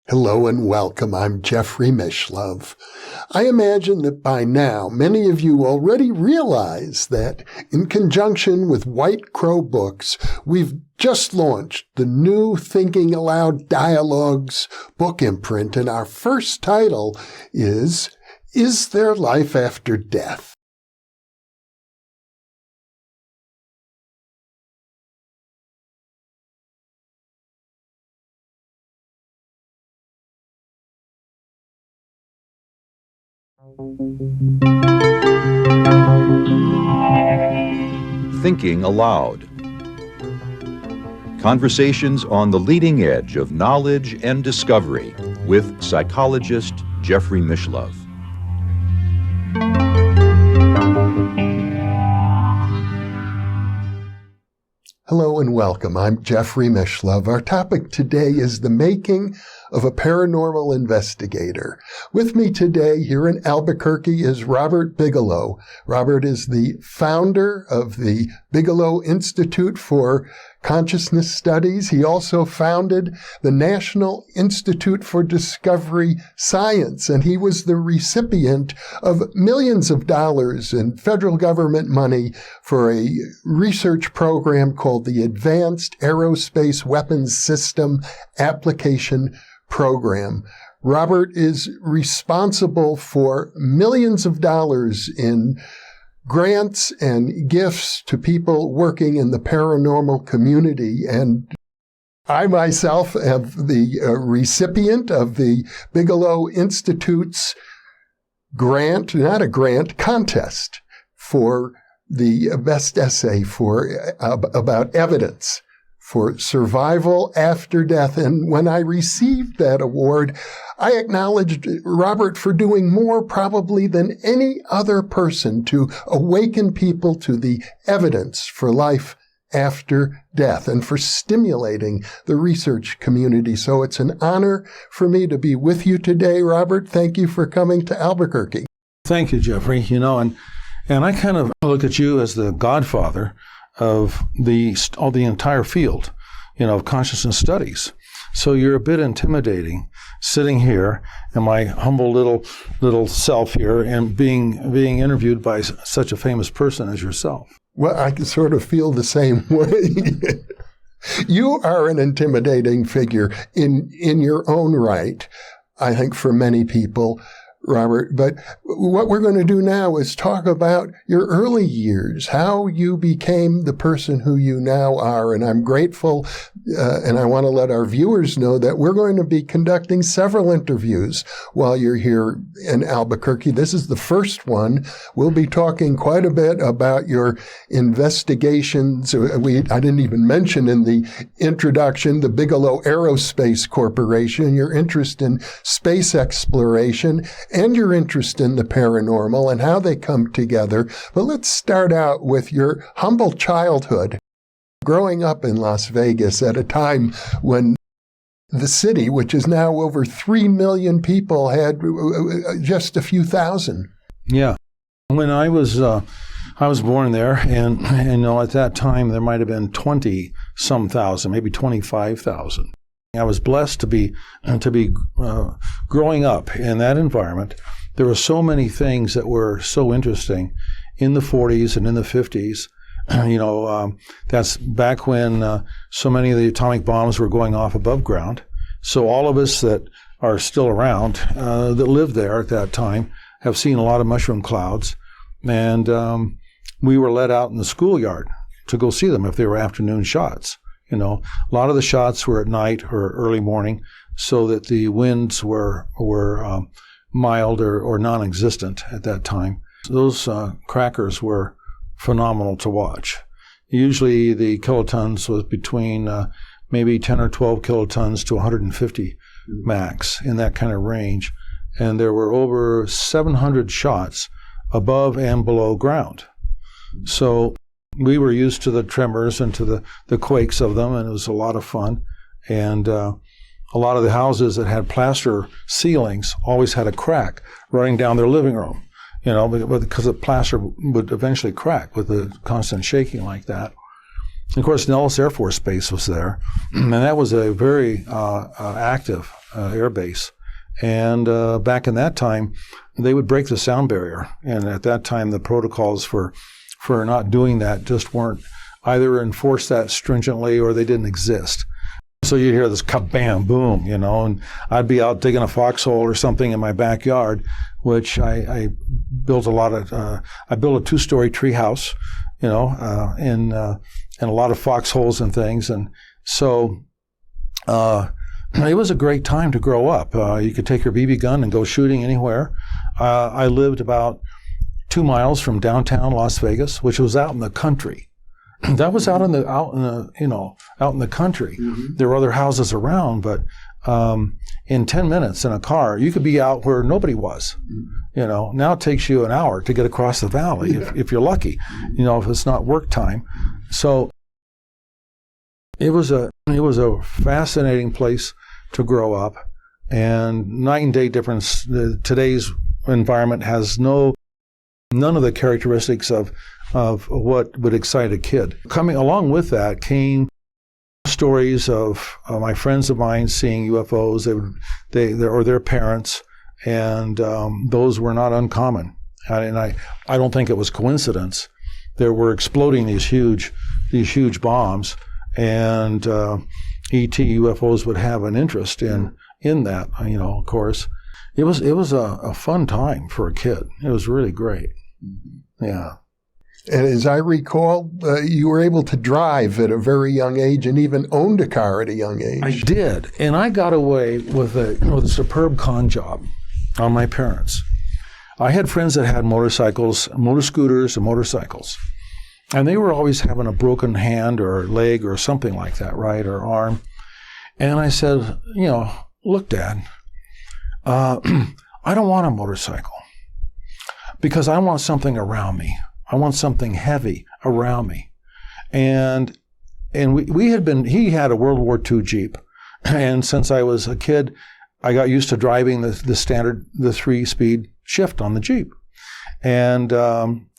Hello and welcome. I'm Jeffrey Mishlove. I imagine that by now many of you already realize that in conjunction with White Crow Books, we've just launched the new Thinking Aloud Dialogues book imprint, and our first title is There Life After Death? Thinking Aloud. Conversations on the leading edge of knowledge and discovery with psychologist Jeffrey Mishlove. Hello and welcome. I'm Jeffrey Mishlove. Our topic today is the making of a paranormal investigator. With me today here in Albuquerque is Robert Bigelow. Robert is the founder of the Bigelow Institute for Consciousness Studies. He also founded the National Institute for Discovery Science, and he was the recipient of millions of dollars in federal government money for a research program called the Advanced Aerospace Weapons System Application Program. Robert is responsible for millions of dollars in grants and gifts to people working in the paranormal community. And I myself am the recipient of the Bigelow Institute's contest for the best essay about evidence for survival after death. And when I received that award, I acknowledged Robert for doing more probably than any other person to awaken people to the evidence for life after death and for stimulating the research community. So it's an honor for me to be with you today, Robert. Thank you for coming to Albuquerque. Thank you, Jeffrey. And I kind of look at you as the godfather of the entire field, of consciousness studies. So you're a bit intimidating sitting here in my humble little self here and being interviewed by such a famous person as yourself. Well, I can sort of feel the same way. You are an intimidating figure in your own right, I think, for many people, Robert. But what we're going to do now is talk about your early years, how you became the person who you now are. And I'm grateful, and I want to let our viewers know that we're going to be conducting several interviews while you're here in Albuquerque. This is the first one. We'll be talking quite a bit about your investigations. I didn't even mention in the introduction the Bigelow Aerospace Corporation, your interest in space exploration, and your interest in the paranormal and how they come together. But let's start out with your humble childhood, growing up in Las Vegas at a time when the city, which is now over 3 million people, had just a few thousand. Yeah. When I was born there, and at that time there might have been 20-some thousand, maybe 25,000. I was blessed to be growing up in that environment. There were so many things that were so interesting in the 40s and in the 50s. That's back when so many of the atomic bombs were going off above ground. So all of us that are still around that lived there at that time have seen a lot of mushroom clouds, and we were let out in the schoolyard to go see them if they were afternoon shots. A lot of the shots were at night or early morning, so that the winds were mild or non-existent at that time. Those crackers were phenomenal to watch. Usually the kilotons was between maybe 10 or 12 kilotons to 150 max, in that kind of range. And there were over 700 shots above and below ground. So we were used to the tremors and to the quakes of them, and it was a lot of fun. And a lot of the houses that had plaster ceilings always had a crack running down their living room, because the plaster would eventually crack with the constant shaking like that. Of course, Nellis Air Force Base was there, and that was a very active air base. And back in that time, they would break the sound barrier. And at that time, the protocols for not doing that just weren't either enforced that stringently or they didn't exist. So you'd hear this kabam, boom, and I'd be out digging a foxhole or something in my backyard, which I built I built a 2-story tree house, and a lot of foxholes and things. And so it was a great time to grow up. You could take your BB gun and go shooting anywhere. I lived about 2 miles from downtown Las Vegas, which was out in the country. That was out in the country. Mm-hmm. There were other houses around, but in 10 minutes in a car, you could be out where nobody was. Mm-hmm. Now it takes you an hour to get across the valley if you're lucky. If it's not work time. So it was a fascinating place to grow up, and night and day difference. Today's environment has none of the characteristics of what would excite a kid. Coming along with that came stories of my friends of mine seeing UFOs, or their parents, and those were not uncommon. And I don't think it was coincidence. There were exploding these huge bombs, and ET UFOs would have an interest in that. Of course, it was a fun time for a kid. It was really great. Yeah. And as I recall, you were able to drive at a very young age and even owned a car at a young age. I did. And I got away with a superb con job on my parents. I had friends that had motorcycles, motor scooters, and motorcycles. And they were always having a broken hand or leg or something like that, right, or arm. And I said, look, Dad, I don't want a motorcycle because I want something around me. I want something heavy around me. And he had a World War II Jeep. And since I was a kid, I got used to driving the standard, the 3-speed shift on the Jeep. And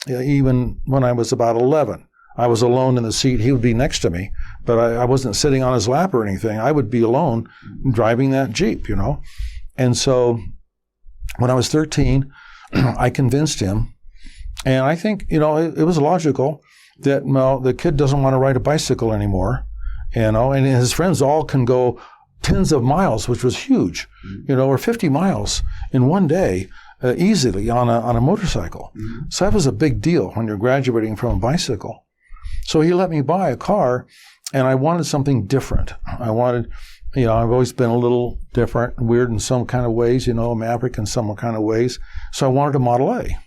even when I was about 11, I was alone in the seat. He would be next to me, but I wasn't sitting on his lap or anything. I would be alone driving that Jeep, And so when I was 13, I convinced him. And I think, it was logical that, the kid doesn't want to ride a bicycle anymore, and his friends all can go tens of miles, which was huge, or 50 miles in one day easily on a motorcycle. Mm-hmm. So that was a big deal when you're graduating from a bicycle. So he let me buy a car, and I wanted something different. I wanted, I've always been a little different, weird in some kind of ways, maverick in some kind of ways. So I wanted a Model A.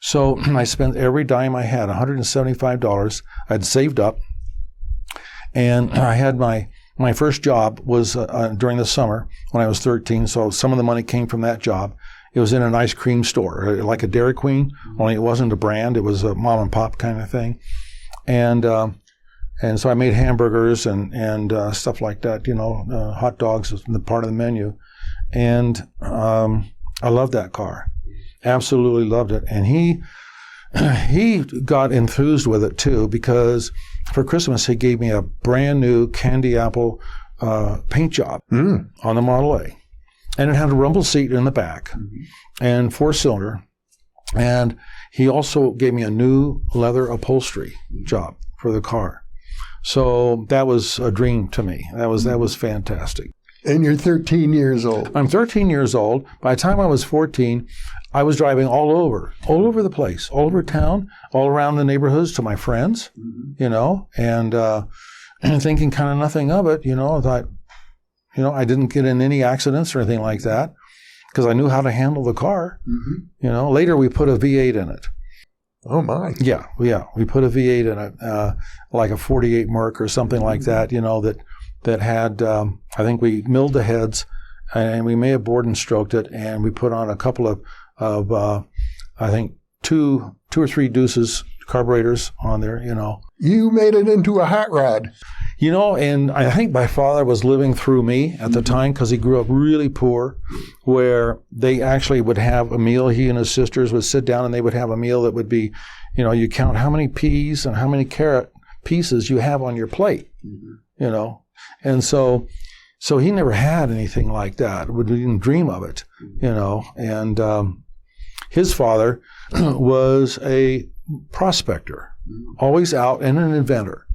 So I spent every dime I had, $175. I'd saved up, and I had my first job was during the summer when I was 13. So some of the money came from that job. It was in an ice cream store, like a Dairy Queen, only it wasn't a brand. It was a mom and pop kind of thing, and so I made hamburgers and stuff like that. Hot dogs was part of the menu, and I loved that car. Absolutely loved it. And he got enthused with it too, because for Christmas he gave me a brand new candy apple paint job on the Model A. And it had a rumble seat in the back and 4-cylinder. And he also gave me a new leather upholstery job for the car. So that was a dream to me. That was fantastic. And you're 13 years old. I'm 13 years old. By the time I was 14, I was driving all over the place, all over town, all around the neighborhoods to my friends, and thinking kind of nothing of it, I thought, I didn't get in any accidents or anything like that because I knew how to handle the car. Mm-hmm. Later we put a V8 in it. Oh, my. Yeah. We put a V8 in it, like a 48 Merc or something like that, that had, I think we milled the heads, and we may have bored and stroked it, and we put on a couple of I think two or three Deuces carburetors on there, You made it into a hot rod. And I think my father was living through me at the time because he grew up really poor, where they actually would have a meal. He and his sisters would sit down and they would have a meal that would be, you count how many peas and how many carrot pieces you have on your plate, you know. And so he never had anything like that. We didn't dream of it, you know. And his father was a prospector, always out, and an inventor.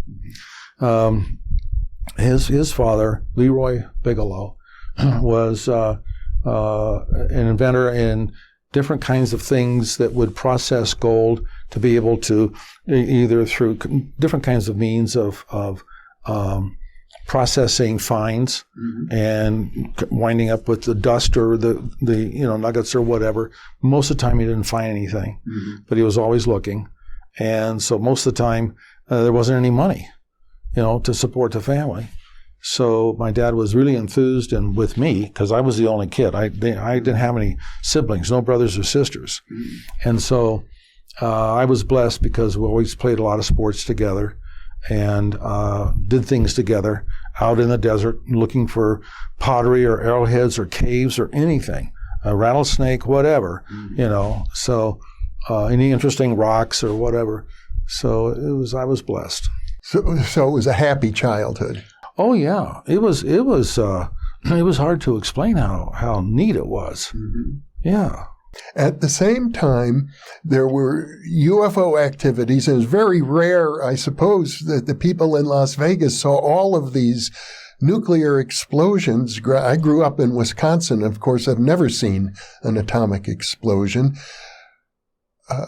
His father, Leroy Bigelow, was an inventor in different kinds of things that would process gold to be able to, either through different kinds of means of processing fines and winding up with the dust or the nuggets or whatever. Most of the time he didn't find anything, but he was always looking. And so most of the time there wasn't any money, to support the family. So my dad was really enthused and with me, because I was the only kid. I didn't have any siblings, no brothers or sisters. And so I was blessed because we always played a lot of sports together and did things together out in the desert looking for pottery or arrowheads or caves or anything, a rattlesnake, whatever, so any interesting rocks or whatever. So I was blessed. So it was a happy childhood. Oh yeah, it was hard to explain how neat it was. Yeah. At the same time, there were UFO activities. It was very rare, I suppose, that the people in Las Vegas saw all of these nuclear explosions. I grew up in Wisconsin. Of course, I've never seen an atomic explosion.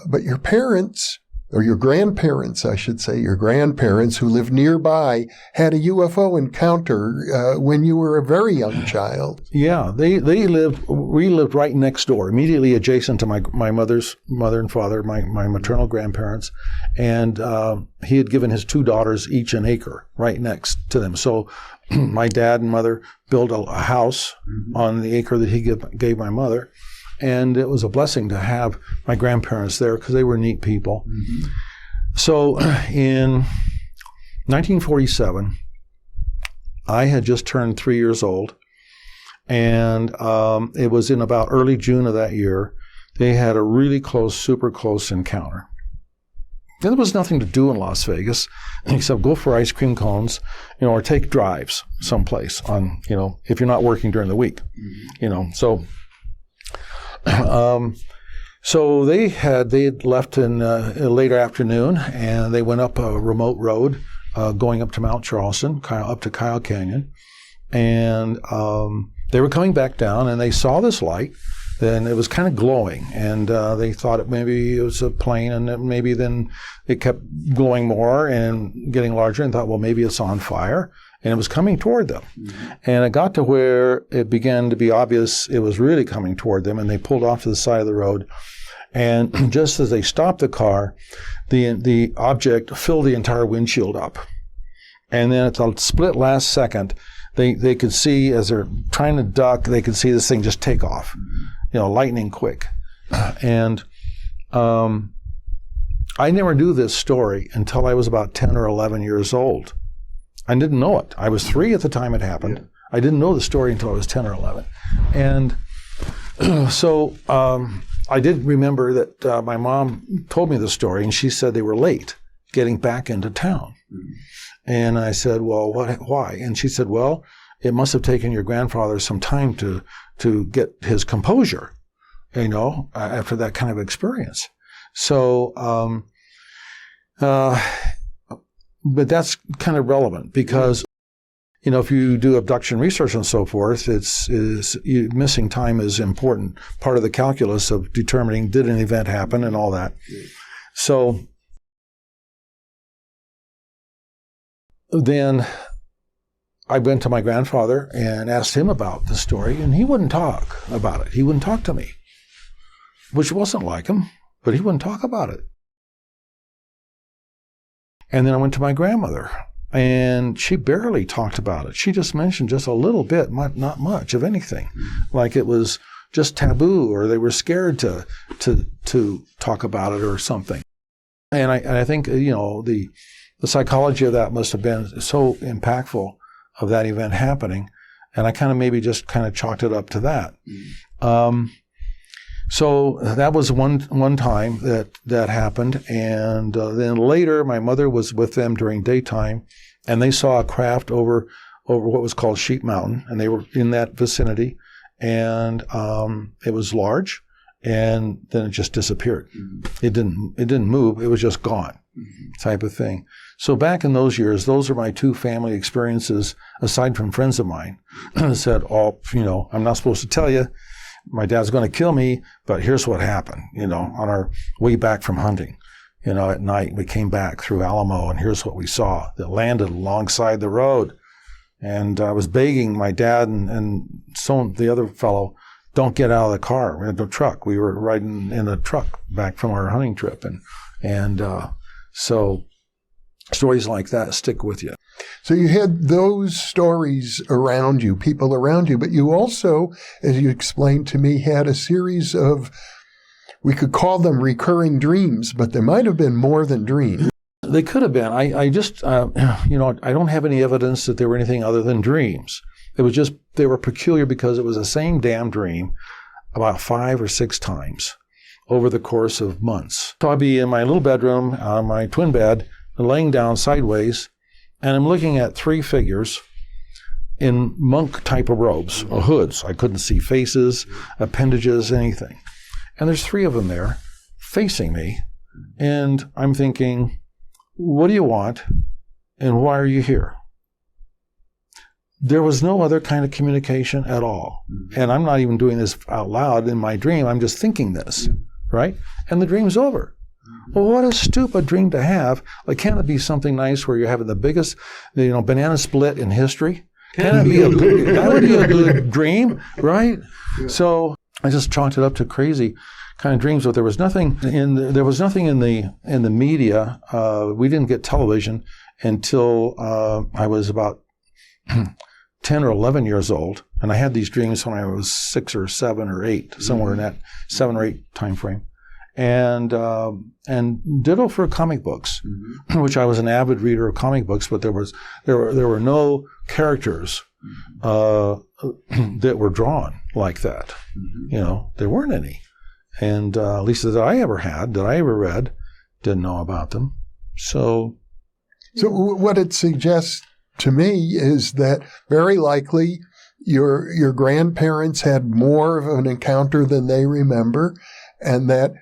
But your parents, or your grandparents, I should say, your grandparents who lived nearby had a UFO encounter when you were a very young child. Yeah, we lived right next door, immediately adjacent to my mother's mother and father, my maternal grandparents, and he had given his two daughters each an acre right next to them. So my dad and mother built a house on the acre that he gave my mother. And it was a blessing to have my grandparents there because they were neat people. So in 1947, I had just turned 3 years old. And it was in about early June of that year, they had a really close, super close encounter. And there was nothing to do in Las Vegas except go for ice cream cones, or take drives someplace on, if you're not working during the week, So they had left in a later afternoon, and they went up a remote road going up to Mount Charleston, up to Kyle Canyon, and they were coming back down, and they saw this light, and it was kind of glowing, and they thought maybe it was a plane, and maybe then it kept glowing more and getting larger, and thought, well, maybe it's on fire. And it was coming toward them. And it got to where it began to be obvious it was really coming toward them, and they pulled off to the side of the road. And just as they stopped the car, the object filled the entire windshield up. And then at the split last second, they could see, as they're trying to duck, they could see this thing just take off, lightning quick. And I never knew this story until I was about 10 or 11 years old. I didn't know it. I was 3 at the time it happened. Yeah. I didn't know the story until I was 10 or 11. And so I did remember that my mom told me the story, and she said they were late getting back into town. And I said, well, why? And she said, well, it must have taken your grandfather some time to get his composure, after that kind of experience. So, but that's kind of relevant because, if you do abduction research and so forth, missing time is important part of the calculus of determining did an event happen and all that. So then I went to my grandfather and asked him about the story, and he wouldn't talk about it. He wouldn't talk to me, which wasn't like him, but he wouldn't talk about it. And then I went to my grandmother, and she barely talked about it. She just mentioned just a little bit, not much of anything, like it was just taboo, or they were scared to talk about it or something. And I think the psychology of that must have been so impactful of that event happening, and I kind of maybe just kind of chalked it up to that. So that was one time that happened. And then later, my mother was with them during daytime, and they saw a craft over what was called Sheep Mountain, and they were in that vicinity. And it was large, and then it just disappeared. It didn't move. It was just gone, type of thing. So back in those years, those are my two family experiences, aside from friends of mine, said, "Oh, I'm not supposed to tell you. My dad's going to kill me, but here's what happened, on our way back from hunting. At night, we came back through Alamo, and here's what we saw that landed alongside the road. And I was begging my dad and the other fellow, don't get out of the car. We had no truck. We were riding in a truck back from our hunting trip. And so stories like that stick with you. So you had those stories around you, people around you, but you also, as you explained to me, had a series of, we could call them recurring dreams, but there might have been more than dreams. They could have been. I just, I don't have any evidence that they were anything other than dreams. It was just, they were peculiar because it was the same damn dream about 5 or 6 times over the course of months. So I'd be in my little bedroom on my twin bed, laying down sideways, and I'm looking at 3 figures in monk type of robes, or hoods. I couldn't see faces, appendages, anything. And there's 3 of them there facing me. And I'm thinking, what do you want? And why are you here? There was no other kind of communication at all. And I'm not even doing this out loud in my dream. I'm just thinking this, right? And the dream's over. Well, what a stupid dream to have. Like, can't it be something nice where you're having the biggest, banana split in history? That would be a good dream, right? Yeah. So I just chalked it up to crazy kind of dreams, but there was nothing in the media. We didn't get television until I was about 10 or 11 years old, and I had these dreams when I was 6 or 7 or 8, somewhere in that 7 or 8 time frame. And ditto for comic books, which I was an avid reader of comic books, but there were no characters that were drawn like that. There weren't any, and at least that I ever read, didn't know about them. So what it suggests to me is that very likely your grandparents had more of an encounter than they remember, and that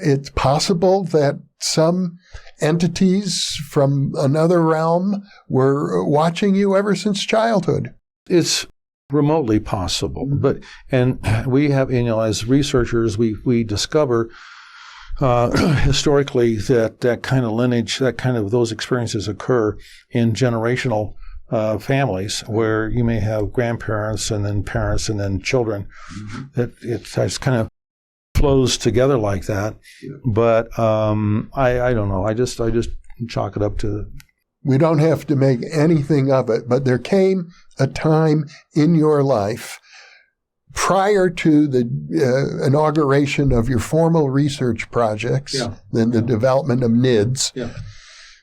it's possible that some entities from another realm were watching you ever since childhood. It's remotely possible, and we have, as researchers, we discover historically that kind of lineage, those experiences occur in generational families where you may have grandparents and then parents and then children. That it's kind of flows together like that. But I don't know. I just chalk it up to. We don't have to make anything of it, but there came a time in your life prior to the inauguration of your formal research projects, then the development of NIDS,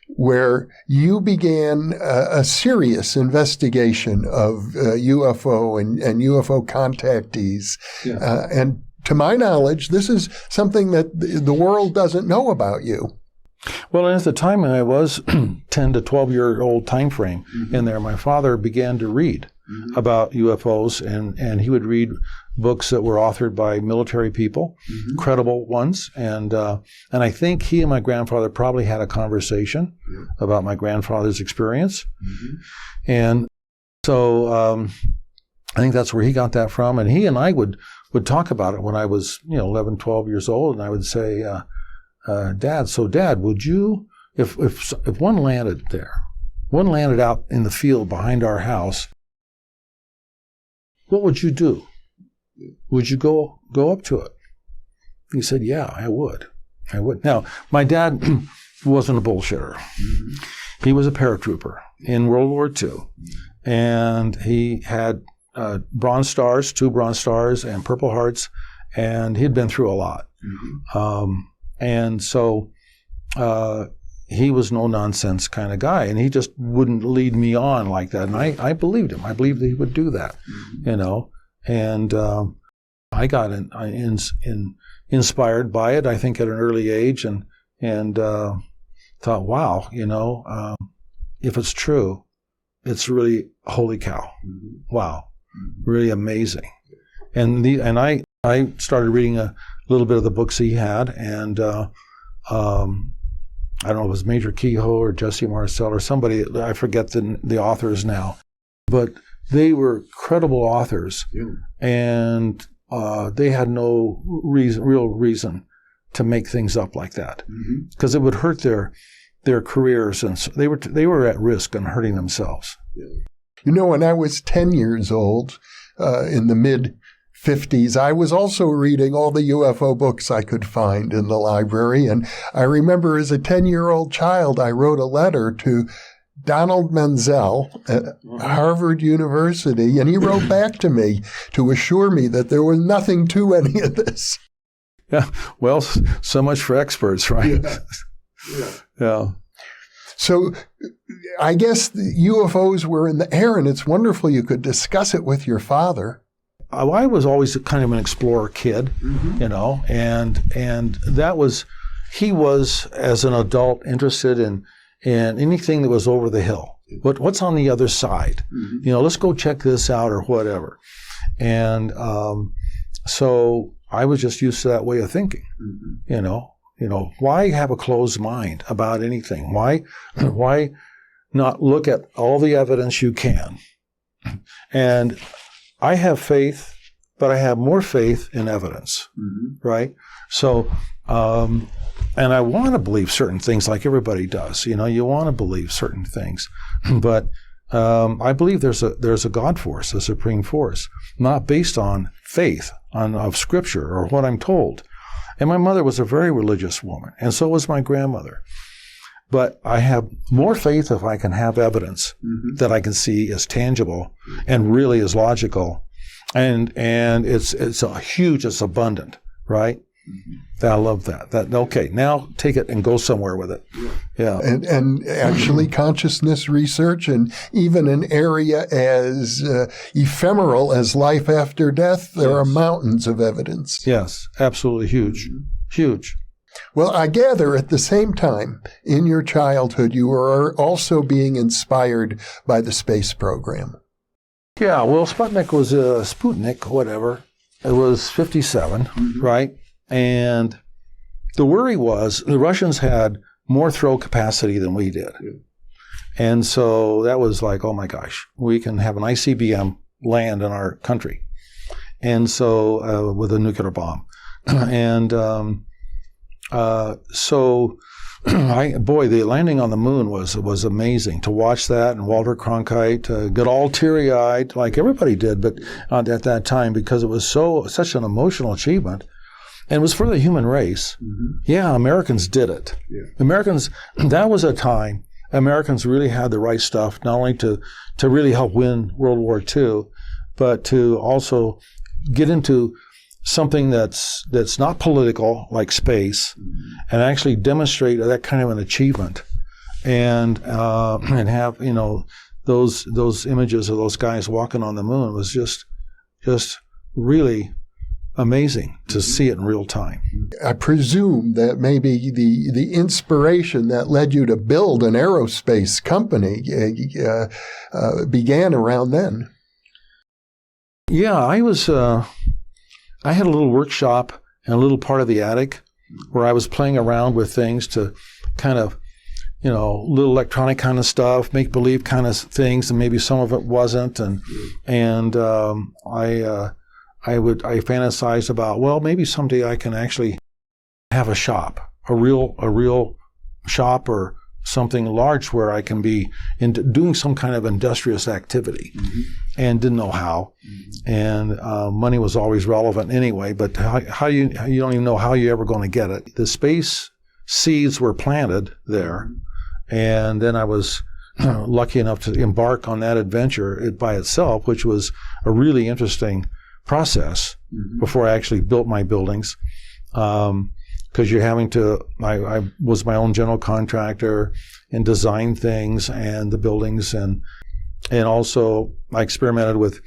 where you began a serious investigation of UFO and UFO contactees. And to my knowledge, this is something that the world doesn't know about you. Well, at the time I was 10 to 12-year-old time frame in there, my father began to read about UFOs, and he would read books that were authored by military people, credible ones, and I think he and my grandfather probably had a conversation about my grandfather's experience, and so I think that's where he got that from, and he and I would talk about it when I was 11, 12 years old, and I would say, Dad, would you, if one landed there, one landed out in the field behind our house, what would you do? Would you go up to it? He said, yeah, I would. Now, my dad wasn't a bullshitter. He was a paratrooper in World War II, and he had Bronze Stars, 2 Bronze Stars, and Purple Hearts, and he'd been through a lot. And so he was no nonsense kind of guy, and he just wouldn't lead me on like that. And I believed him. I believed that he would do that, and I got inspired by it, I think, at an early age, and thought, wow, if it's true, it's really, holy cow, wow, really amazing. And I started reading a little bit of the books he had, and I don't know if it was Major Kehoe or Jesse Marcel or somebody, I forget the authors now, but they were credible authors, and they had no real reason to make things up like that, because it would hurt their careers, and so they were at risk and hurting themselves. When I was 10 years old, in the mid-50s, I was also reading all the UFO books I could find in the library. And I remember as a 10-year-old child, I wrote a letter to Donald Menzel at Harvard University, and he wrote back to me to assure me that there was nothing to any of this. Yeah, well, so much for experts, right? Yeah. So I guess the UFOs were in the air, and it's wonderful you could discuss it with your father. I was always kind of an explorer kid, and that was, he was, as an adult, interested in anything that was over the hill. What's on the other side? Let's go check this out or whatever. And so I was just used to that way of thinking, why have a closed mind about anything? Why not look at all the evidence you can? And I have faith, but I have more faith in evidence, right? So, and I want to believe certain things like everybody does. You want to believe certain things, but I believe there's a God force, a supreme force, not based on faith of Scripture or what I'm told. And my mother was a very religious woman, and so was my grandmother. But I have more faith if I can have evidence that I can see as tangible and really is logical, and it's abundant, right? I love that. Okay, now take it and go somewhere with it. Yeah. And actually consciousness research, and even an area as ephemeral as life after death, there are mountains of evidence. Yes, absolutely huge. Huge. Well, I gather at the same time, in your childhood, you were also being inspired by the space program. Yeah, well, Sputnik was Sputnik, whatever. It was 57, right? And the worry was the Russians had more throw capacity than we did. And so that was like, oh my gosh, we can have an ICBM land in our country. And so, with a nuclear bomb. And so, the landing on the moon was amazing to watch that, and Walter Cronkite got all teary-eyed, like everybody did, but at that time, because it was such an emotional achievement, and it was for the human race. Yeah, Americans did it. Americans, that was a time Americans really had the right stuff, not only to really help win World War II, but to also get into something that's not political, like space, and actually demonstrate that kind of an achievement, and have those images of those guys walking on the moon was just really amazing to see it in real time. I presume that maybe the inspiration that led you to build an aerospace company began around then. Yeah, I had a little workshop in a little part of the attic where I was playing around with things to kind of, little electronic kind of stuff, make believe kind of things, and maybe some of it wasn't. And I fantasized about, well, maybe someday I can actually have a shop, a real shop or something large where I can be doing some kind of industrious activity, and didn't know how. And money was always relevant anyway, but how you don't even know how you're ever going to get it. The space seeds were planted there, and then I was lucky enough to embark on that adventure by itself, which was a really interesting process before I actually built my buildings. Because you're having to, I was my own general contractor and designed things and the buildings, and also I experimented with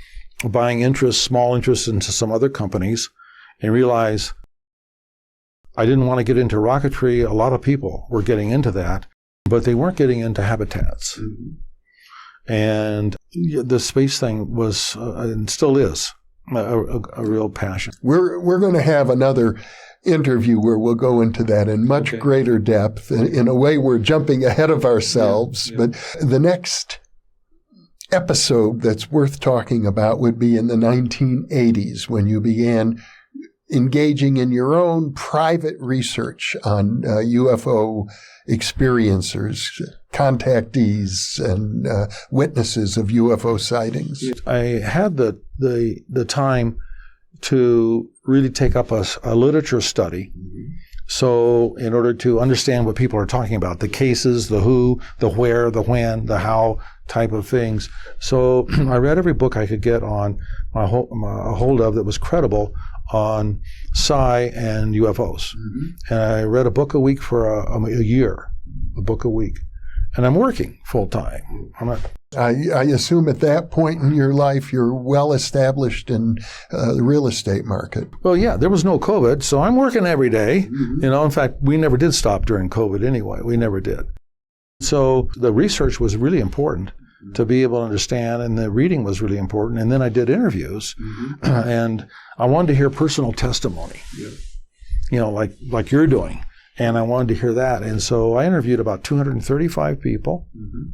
buying small interests into some other companies and realize I didn't want to get into rocketry. A lot of people were getting into that, but they weren't getting into habitats. Mm-hmm. And the space thing was, and still is, a real passion. We're going to have another interview where we'll go into that in much greater depth. In a way, we're jumping ahead of ourselves. But the next episode that's worth talking about would be in the 1980s, when you began engaging in your own private research on UFO experiencers, contactees, and witnesses of UFO sightings. I had the time to really take up a literature study. Mm-hmm. So in order to understand what people are talking about, the cases, the who, the where, the when, the how type of things. So I read every book I could get on a hold of that was credible on Psi and UFOs. Mm-hmm. And I read a book a week for a year, a book a week. And I'm working full time. I assume at that point in your life, you're well established in the real estate market. Well, yeah, there was no COVID, so I'm working every day. Mm-hmm. In fact, we never did stop during COVID anyway. We never did. So the research was really important to be able to understand, and the reading was really important. And then I did interviews, and I wanted to hear personal testimony, like you're doing. And I wanted to hear that. And so I interviewed about 235 people. Mm-hmm.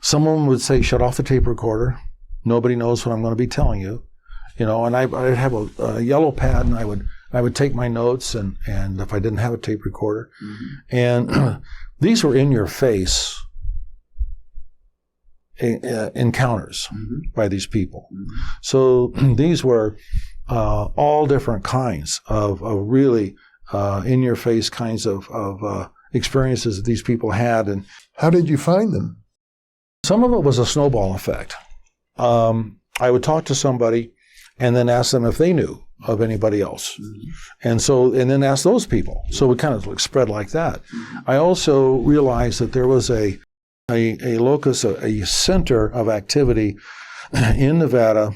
Some of them would say, shut off the tape recorder. Nobody knows what I'm going to be telling you. And I'd have a yellow pad, and I would take my notes, and if I didn't have a tape recorder. Mm-hmm. And these were in-your-face encounters by these people. Mm-hmm. So these were all different kinds of really in-your-face kinds of experiences that these people had. And how did you find them? Some of it was a snowball effect. I would talk to somebody and then ask them if they knew of anybody else. Mm-hmm. And then ask those people. So we kind of spread like that. Mm-hmm. I also realized that there was a locus, a center of activity in Nevada,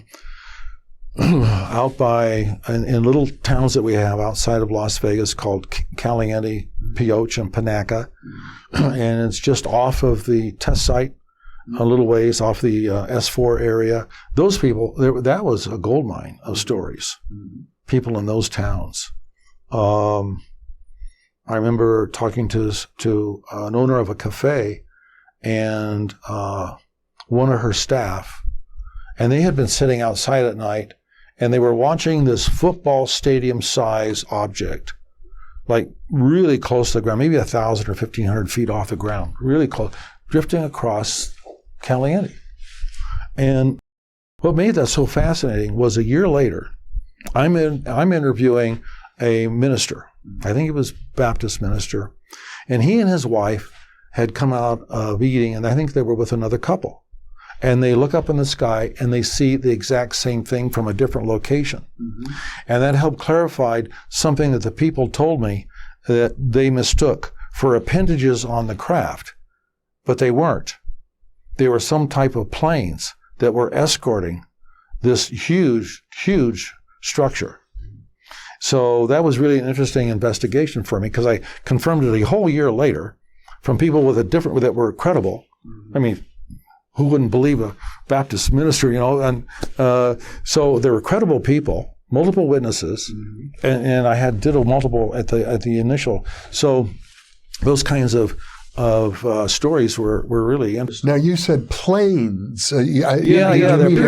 out by in little towns that we have outside of Las Vegas called Caliente, Pioche, and Panaca, and it's just off of the test site, a little ways off the S4 area. Those people, that was a gold mine of stories. People in those towns. I remember talking to an owner of a cafe and one of her staff, and they had been sitting outside at night. And they were watching this football stadium size object, like really close to the ground, maybe 1,000 or 1,500 feet off the ground, really close, drifting across Caliente. And what made that so fascinating was a year later, I'm interviewing a minister. I think he was Baptist minister. And he and his wife had come out of eating, and I think they were with another couple. And they look up in the sky and they see the exact same thing from a different location. Mm-hmm. And that helped clarify something that the people told me that they mistook for appendages on the craft, but they weren't. They were some type of planes that were escorting this huge, huge structure. So that was really an interesting investigation for me, because I confirmed it a whole year later from people that were credible. Mm-hmm. I mean, who wouldn't believe a Baptist minister, And so there were credible people, multiple witnesses, and I did a multiple at the initial. So those kinds of stories were really interesting. Now you said planes. There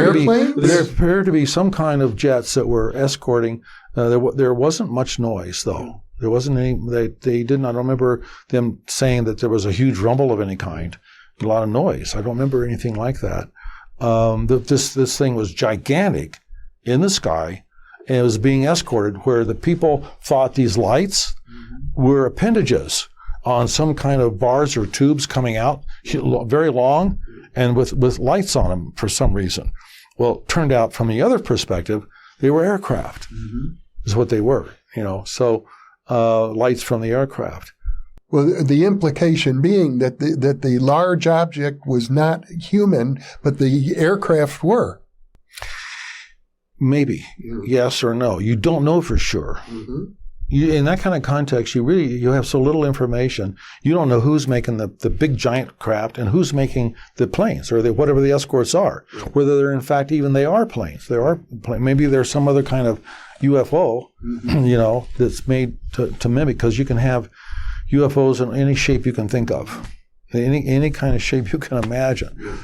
appeared to be some kind of jets that were escorting. There wasn't much noise though. There wasn't any. They didn't. I don't remember them saying that there was a huge rumble of any kind. A lot of noise. I don't remember anything like that. This thing was gigantic in the sky, and it was being escorted where the people thought these lights were appendages on some kind of bars or tubes coming out, very long, and with lights on them for some reason. Well, it turned out from the other perspective, they were aircraft, is what they were, so lights from the aircraft. Well, the implication being that the large object was not human, but the aircraft were. maybe, yes or no. You don't know for sure. Mm-hmm. In that kind of context, you have so little information. You don't know who's making the big giant craft and who's making the planes or whatever the escorts are. Whether they're in fact even they are planes. Maybe there's some other kind of UFO, that's made to mimic, because you can have UFOs in any shape you can think of, any kind of shape you can imagine.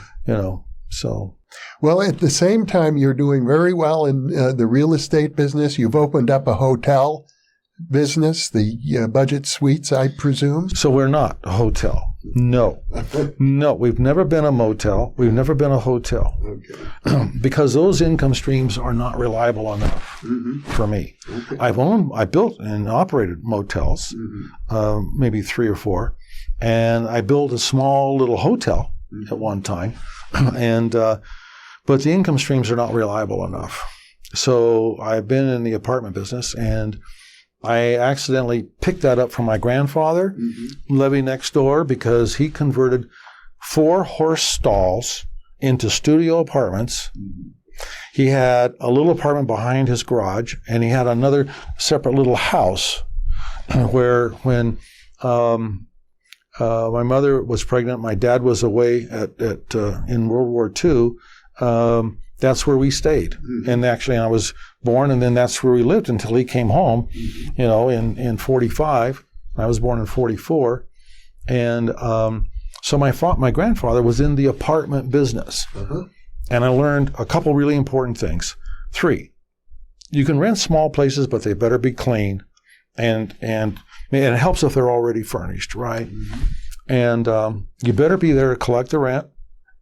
So. Well, at the same time, you're doing very well in the real estate business. You've opened up a hotel business, the budget suites, I presume. So we're not a hotel. No. No, we've never been a motel. We've never been a hotel. Okay. Because those income streams are not reliable enough for me. Okay. I built and operated motels, maybe 3 or 4, and I built a small little hotel at one time, and but the income streams are not reliable enough. So I've been in the apartment business, and I accidentally picked that up from my grandfather, living next door, because he converted 4 horse stalls into studio apartments. He had a little apartment behind his garage, and he had another separate little house where when my mother was pregnant, my dad was away in World War II. That's where we stayed. And actually I was born, and then that's where we lived until he came home, in 45. I was born in 44. And so my grandfather was in the apartment business. And I learned a couple really important things. 3, you can rent small places, but they better be clean. And it helps if they're already furnished, right? And you better be there to collect the rent.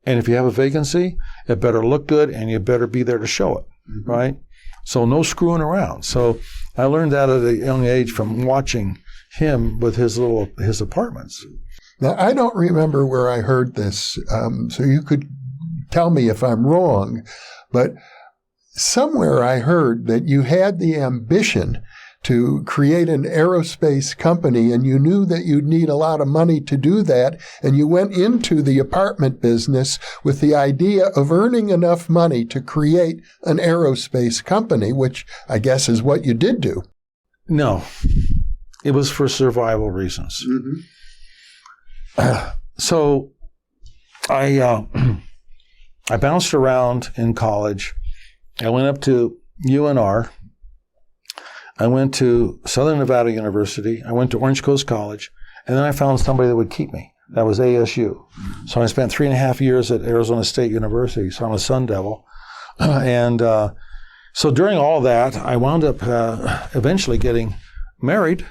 And if you have a vacancy, it better look good, and you better be there to show it, right? So no screwing around. So I learned that at a young age from watching him with his apartments. Now, I don't remember where I heard this, so you could tell me if I'm wrong, but somewhere I heard that you had the ambition to create an aerospace company, and you knew that you'd need a lot of money to do that, and you went into the apartment business with the idea of earning enough money to create an aerospace company, which I guess is what you did do. No, it was for survival reasons. So I bounced around in college. I went up to UNR. I went to Southern Nevada University. I went to Orange Coast College. And then I found somebody that would keep me. That was ASU. So I spent 3.5 years at Arizona State University. So I'm a Sun Devil. And so during all that, I wound up eventually getting married.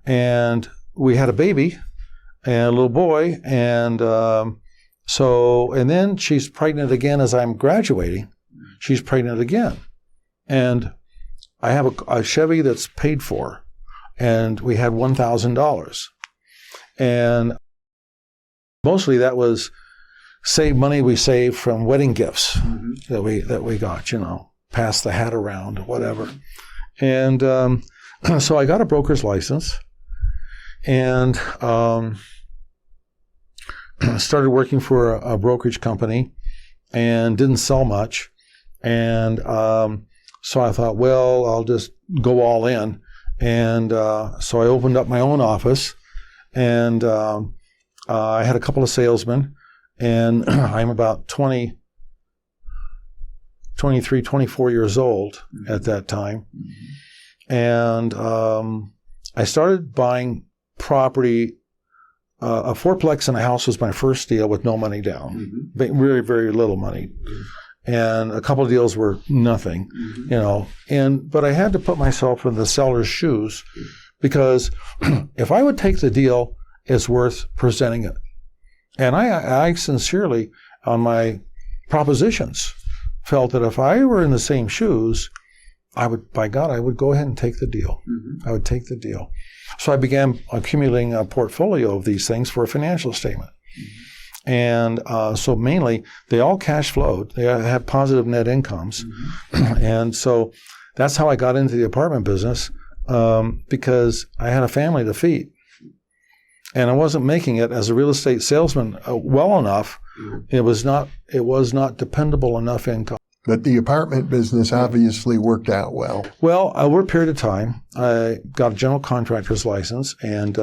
And we had a baby and a little boy. And and then she's pregnant again as I'm graduating. She's pregnant again. And I have a Chevy that's paid for, and we had $1,000. And mostly that was money we saved from wedding gifts that we got, pass the hat around, whatever. And so I got a broker's license, and started working for a brokerage company, and didn't sell much. And so I thought, well, I'll just go all in. And so I opened up my own office, and I had a couple of salesmen, and I'm about 23, 24 years old at that time. And I started buying property. A fourplex and a house was my first deal with no money down, very, very little money. And a couple of deals were nothing, but I had to put myself in the seller's shoes, because if I would take the deal, it's worth presenting it. And I sincerely, on my propositions, felt that if I were in the same shoes, I would go ahead and take the deal. I would take the deal. So I began accumulating a portfolio of these things for a financial statement. And so mainly, they all cash flowed. They had positive net incomes. And so that's how I got into the apartment business, because I had a family to feed. And I wasn't making it as a real estate salesman well enough. It was not dependable enough income. But the apartment business obviously worked out well. Well, over a period of time, I got a general contractor's license, and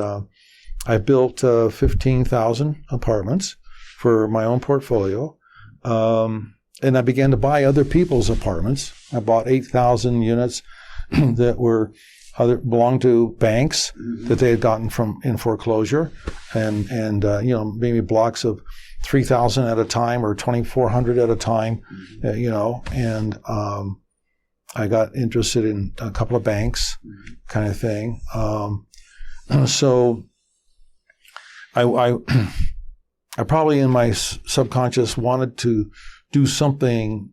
I built 15,000 apartments for my own portfolio. And I began to buy other people's apartments. I bought 8,000 units that belonged to banks that they had gotten from in foreclosure, and maybe blocks of 3,000 at a time or 2,400 at a time, and I got interested in a couple of banks, kind of thing. So I probably in my subconscious wanted to do something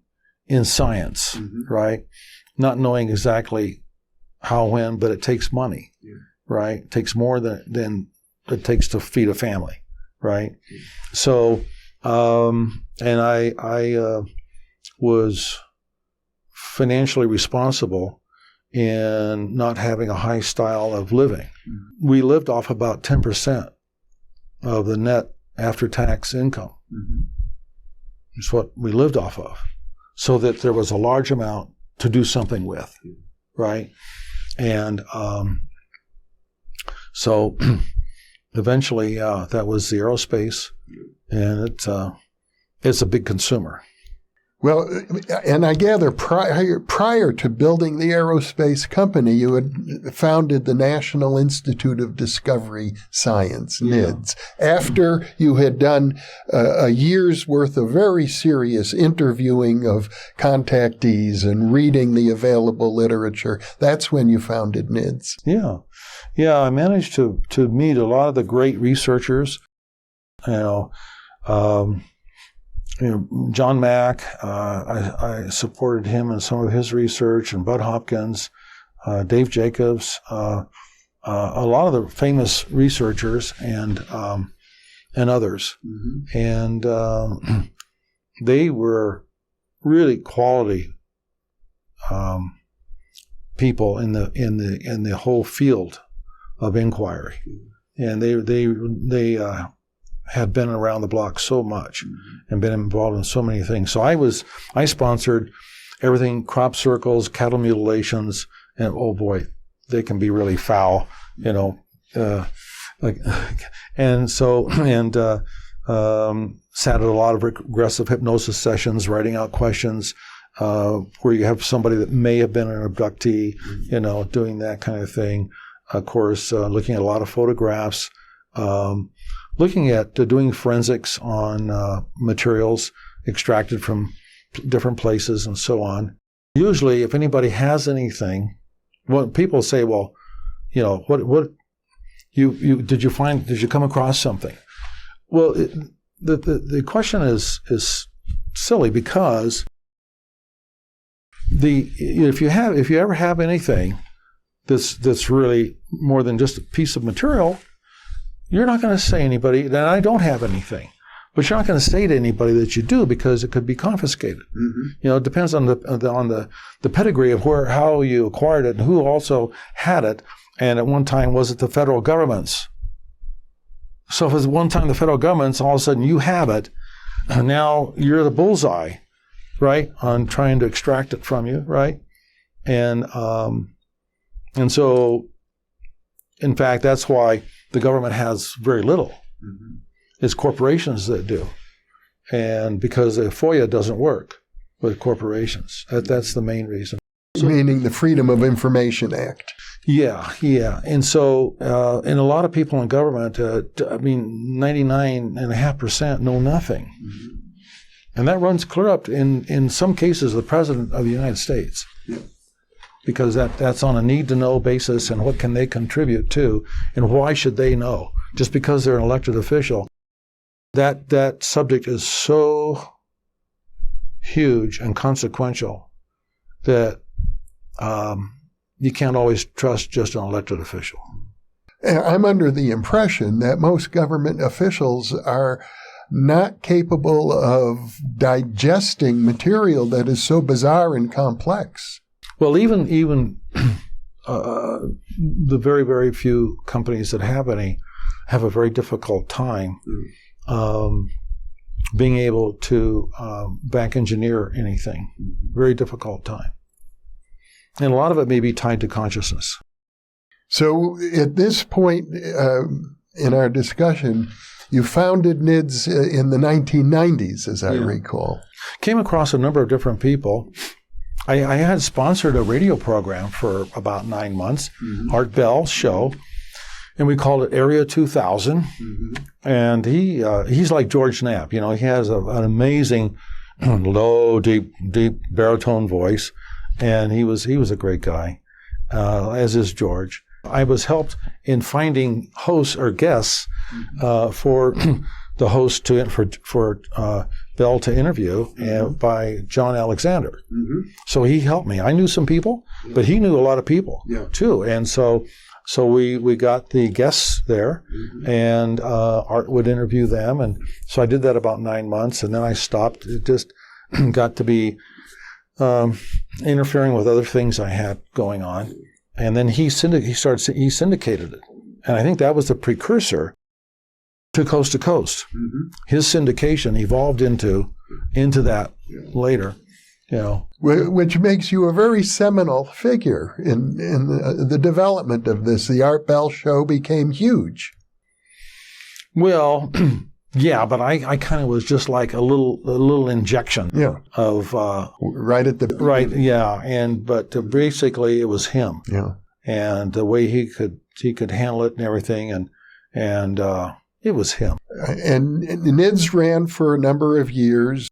in science, right? Not knowing exactly how, when, but it takes money, right? It takes more than it takes to feed a family, right? So, and I was financially responsible in not having a high style of living. We lived off about 10% of the net after-tax income. It's what we lived off of, so that there was a large amount to do something with, right? And so eventually that was the aerospace, and it's a big consumer. Well, and I gather prior to building the aerospace company, you had founded the National Institute of Discovery Science, NIDS, after you had done a year's worth of very serious interviewing of contactees and reading the available literature. That's when you founded NIDS. Yeah, I managed to meet a lot of the great researchers, John Mack, I supported him in some of his research, and Bud Hopkins, Dave Jacobs, a lot of the famous researchers and others, and they were really quality people in the whole field of inquiry, and they had been around the block so much and been involved in so many things. So I sponsored everything, crop circles, cattle mutilations, and oh boy, they can be really foul, sat at a lot of regressive hypnosis sessions, writing out questions, where you have somebody that may have been an abductee, doing that kind of thing. Of course, looking at a lot of photographs, looking at doing forensics on materials extracted from different places and so on. Usually, if anybody has anything, people say, well, what did you come across something? Well, the question is silly, because if you ever have anything that's really more than just a piece of material, you're not going to say anybody that I don't have anything, but you're not going to say to anybody that you do, because it could be confiscated. It depends on the pedigree of how you acquired it and who also had it. And at one time, was it the federal government's? So if it's one time the federal government's, all of a sudden you have it, and now you're the bullseye, right, on trying to extract it from you, right? And so, in fact, that's why the government has very little. It's corporations that do. And because the FOIA doesn't work with corporations. That's the main reason. Meaning the Freedom of Information Act. Yeah. And so, and a lot of people in government, 99.5% know nothing. And that runs clear up in some cases, the President of the United States. Because that's on a need-to-know basis, and what can they contribute to, and why should they know? Just because they're an elected official. That subject is so huge and consequential that you can't always trust just an elected official. I'm under the impression that most government officials are not capable of digesting material that is so bizarre and complex. Well, even the very, very few companies that have a very difficult time being able to back engineer anything. Very difficult time. And a lot of it may be tied to consciousness. So at this point in our discussion, you founded NIDS in the 1990s, as I recall. Came across a number of different people. I had sponsored a radio program for about 9 months, Art Bell's show, and we called it Area 2000. And he's like George Knapp. You know, he has an amazing low, deep baritone voice, and he was a great guy, as is George. I was helped in finding hosts or guests for the host for Bell to interview by John Alexander. So he helped me. I knew some people, but he knew a lot of people too. And so we got the guests there, and Art would interview them. And so I did that about 9 months, and then I stopped. It just got to be interfering with other things I had going on. And then he syndicated it. And I think that was the precursor to Coast. His syndication evolved into that later, you know. Which makes you a very seminal figure in the development of this. The Art Bell show became huge. Well, yeah, but I kind of was just like a little injection of but basically it was him. And the way he could handle it and everything, and it was him. And NIDS ran for a number of years,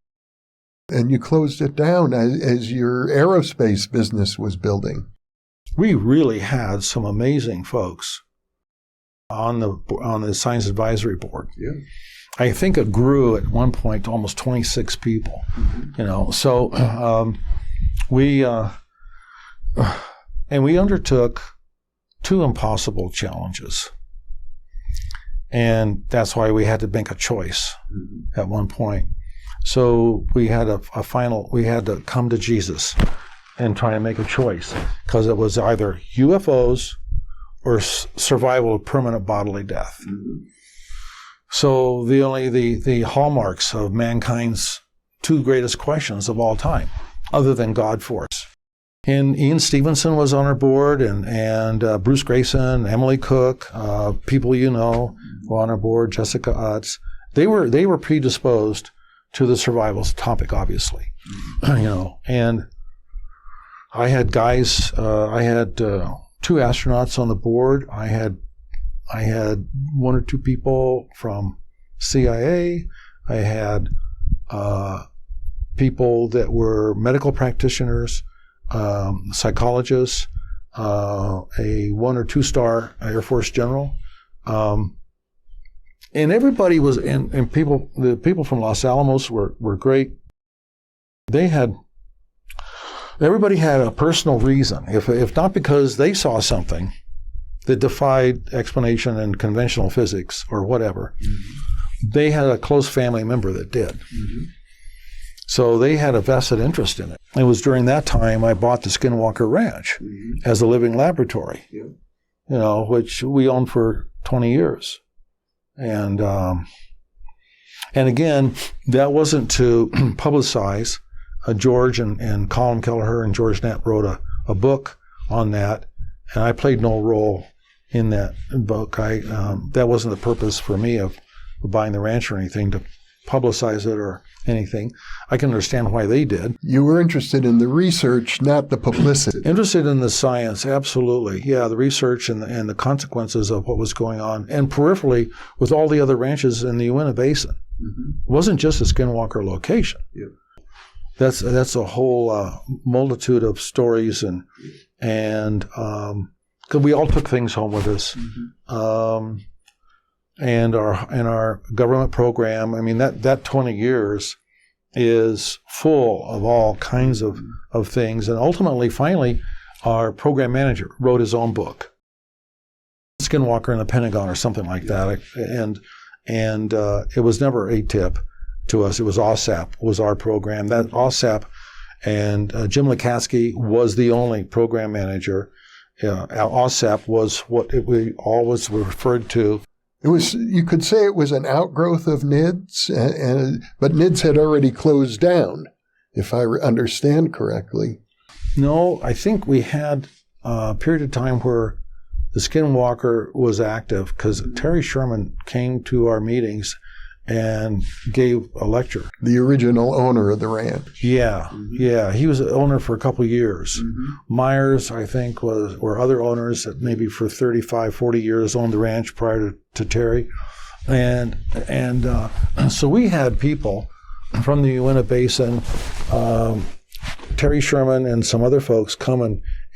and you closed it down as your aerospace business was building. We really had some amazing folks on the Science Advisory Board. I think it grew at one point to almost 26 people. You know, so we undertook 2 impossible challenges. And that's why we had to make a choice at one point. So we had we had to come to Jesus and try to make a choice, because it was either UFOs or survival of permanent bodily death. So the hallmarks of mankind's 2 greatest questions of all time, other than God force. And Ian Stevenson was on our board, and Bruce Grayson, Emily Cook, people you know were on our board, Jessica Utz. They were predisposed to the survival topic, obviously, you know. And I had guys. I had 2 astronauts on the board. I had 1 or 2 people from CIA. I had people that were medical practitioners, psychologists, a 1 or 2 star Air Force general, and everybody was and people. The people from Los Alamos were great. Everybody had a personal reason, if not because they saw something that defied explanation in conventional physics or whatever. They had a close family member that did. So they had a vested interest in it. It was during that time I bought the Skinwalker Ranch as a living laboratory, you know, which we owned for 20 years. And again, that wasn't to publicize. George and Colin Kelleher and George Knapp wrote a book on that, and I played no role in that book. That wasn't the purpose for me of buying the ranch or anything, to publicize it or anything. I can understand why they did. You were interested in the research, not the publicity. Interested in the science, absolutely. Yeah, the research and the consequences of what was going on, and peripherally with all the other ranches in the Uinta Basin. It wasn't just a Skinwalker location. That's a whole multitude of stories, and because we all took things home with us. And our government program, I mean, that 20 years is full of all kinds of things. And ultimately, finally, our program manager wrote his own book, Skinwalker in the Pentagon or something like that. And it was never ATIP to us. It was OSAP was our program. That OSAP, and Jim Lukatsky was the only program manager. OSAP was what we always referred to It was, you could say it was an outgrowth of NIDS, but NIDS had already closed down, if I understand correctly. No, I think we had a period of time where the Skinwalker was active because Terry Sherman came to our meetings and gave a lecture. The original owner of the ranch. Yeah, yeah. He was the owner for a couple of years. Myers, I think, or other owners that maybe for 35, 40 years owned the ranch prior to Terry. And so we had people from the Uinta Basin, Terry Sherman and some other folks come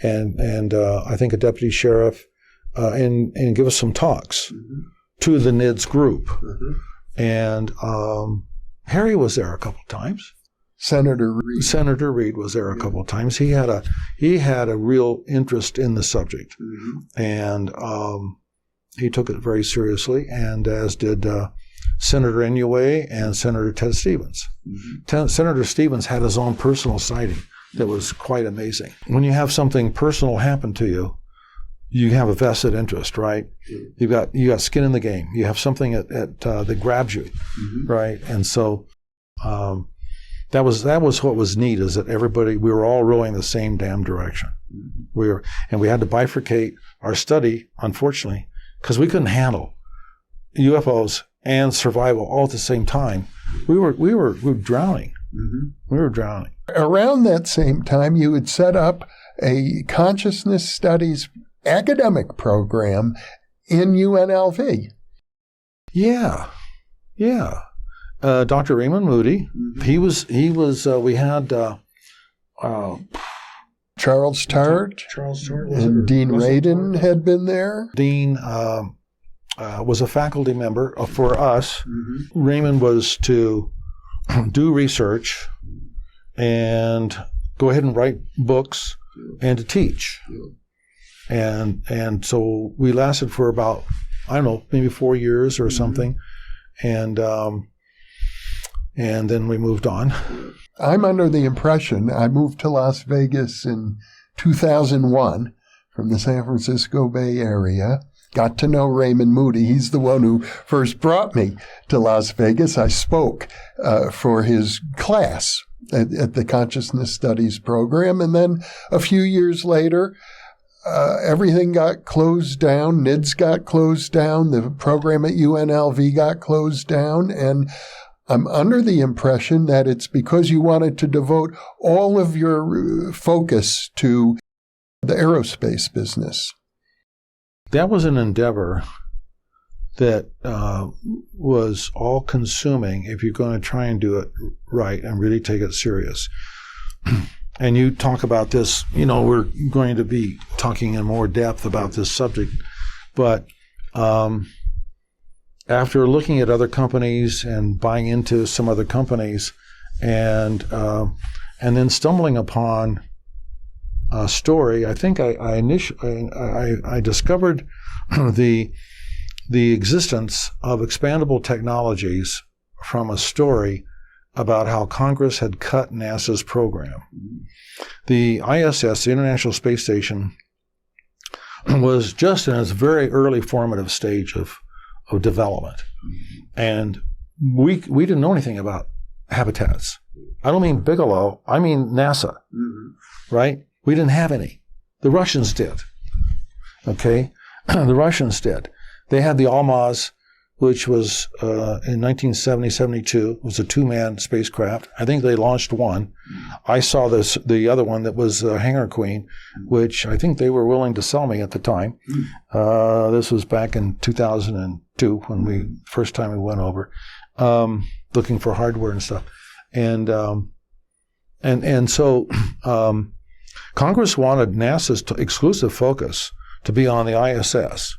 and I think a deputy sheriff, and give us some talks to the NIDS group. And Harry was there a couple of times. Senator Reed was there a couple of times. He had a real interest in the subject, and he took it very seriously, and as did Senator Inouye and Senator Ted Stevens. Senator Stevens had his own personal sighting that was quite amazing. When you have something personal happen to you, you have a vested interest, right? You got skin in the game. You have something that grabs you, right? And so that was what was neat, is that we were all rowing the same damn direction. And we had to bifurcate our study, unfortunately, because we couldn't handle UFOs and survival all at the same time. We were drowning. We were drowning. Around that same time, you had set up a consciousness studies academic program in UNLV. Yeah. Dr. Raymond Moody, he was, we had Charles Tart and Dean Radin had been there. Dean was a faculty member for us. Raymond was to do research and go ahead and write books and to teach. And so we lasted for about, I don't know, maybe 4 years or something. And then we moved on. I'm under the impression, I moved to Las Vegas in 2001 from the San Francisco Bay Area. Got to know Raymond Moody. He's the one who first brought me to Las Vegas. I spoke for his class at the Consciousness Studies program. And then a few years later, everything got closed down. NIDS got closed down. The program at UNLV got closed down. And I'm under the impression that it's because you wanted to devote all of your focus to the aerospace business. That was an endeavor that was all-consuming if you're going to try and do it right and really take it serious. And you talk about this, we're going to be talking in more depth about this subject, but after looking at other companies and buying into some other companies and then stumbling upon a story, I think I discovered the existence of expandable technologies from a story about how Congress had cut NASA's program. The ISS, the International Space Station, was just in its very early formative stage of development. And we didn't know anything about habitats. I don't mean Bigelow, I mean NASA, right? We didn't have any. The Russians did, okay? The Russians did. They had the Almaz, which was in 1970-72, was a two-man spacecraft. I think they launched one. I saw the other one that was Hangar Queen, which I think they were willing to sell me at the time. This was back in 2002 when first time we went over, looking for hardware and stuff. And so Congress wanted NASA's exclusive focus to be on the ISS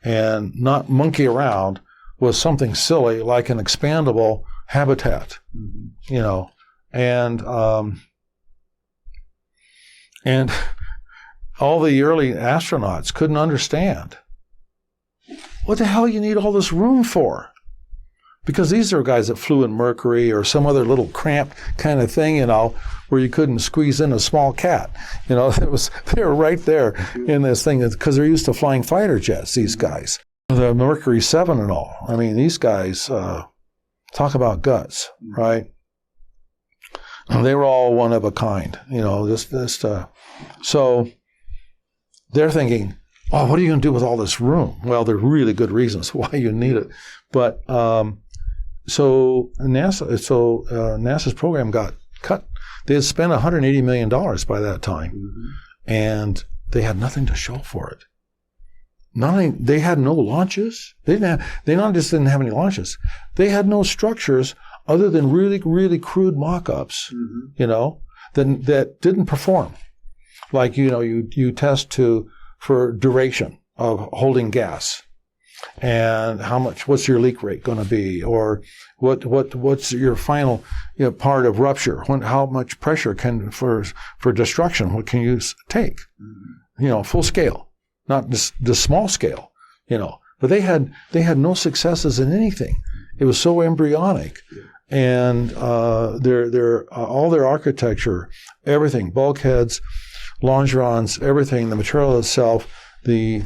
and not monkey around with something silly like an expandable habitat, and all the early astronauts couldn't understand what the hell you need all this room for. Because these are guys that flew in Mercury or some other little cramped kind of thing, where you couldn't squeeze in a small cat. They were right there in this thing because they're used to flying fighter jets, these guys. the Mercury 7 and all. I mean, these guys talk about guts, right? They were all one of a kind, so they're thinking, oh, what are you going to do with all this room? Well, there are really good reasons why you need it. But NASA's program got cut. They had spent $180 million by that time, and they had nothing to show for it. They had no launches. They not just didn't have any launches. They had no structures other than really, really crude mock-ups, that didn't perform. Like, you test for duration of holding gas, and what's your leak rate going to be, or what's your final part of rupture? How much pressure for destruction? What can you take? Full scale, not the small scale. But they had no successes in anything. It was so embryonic, and all their architecture, everything, bulkheads, longerons, everything, the material itself, the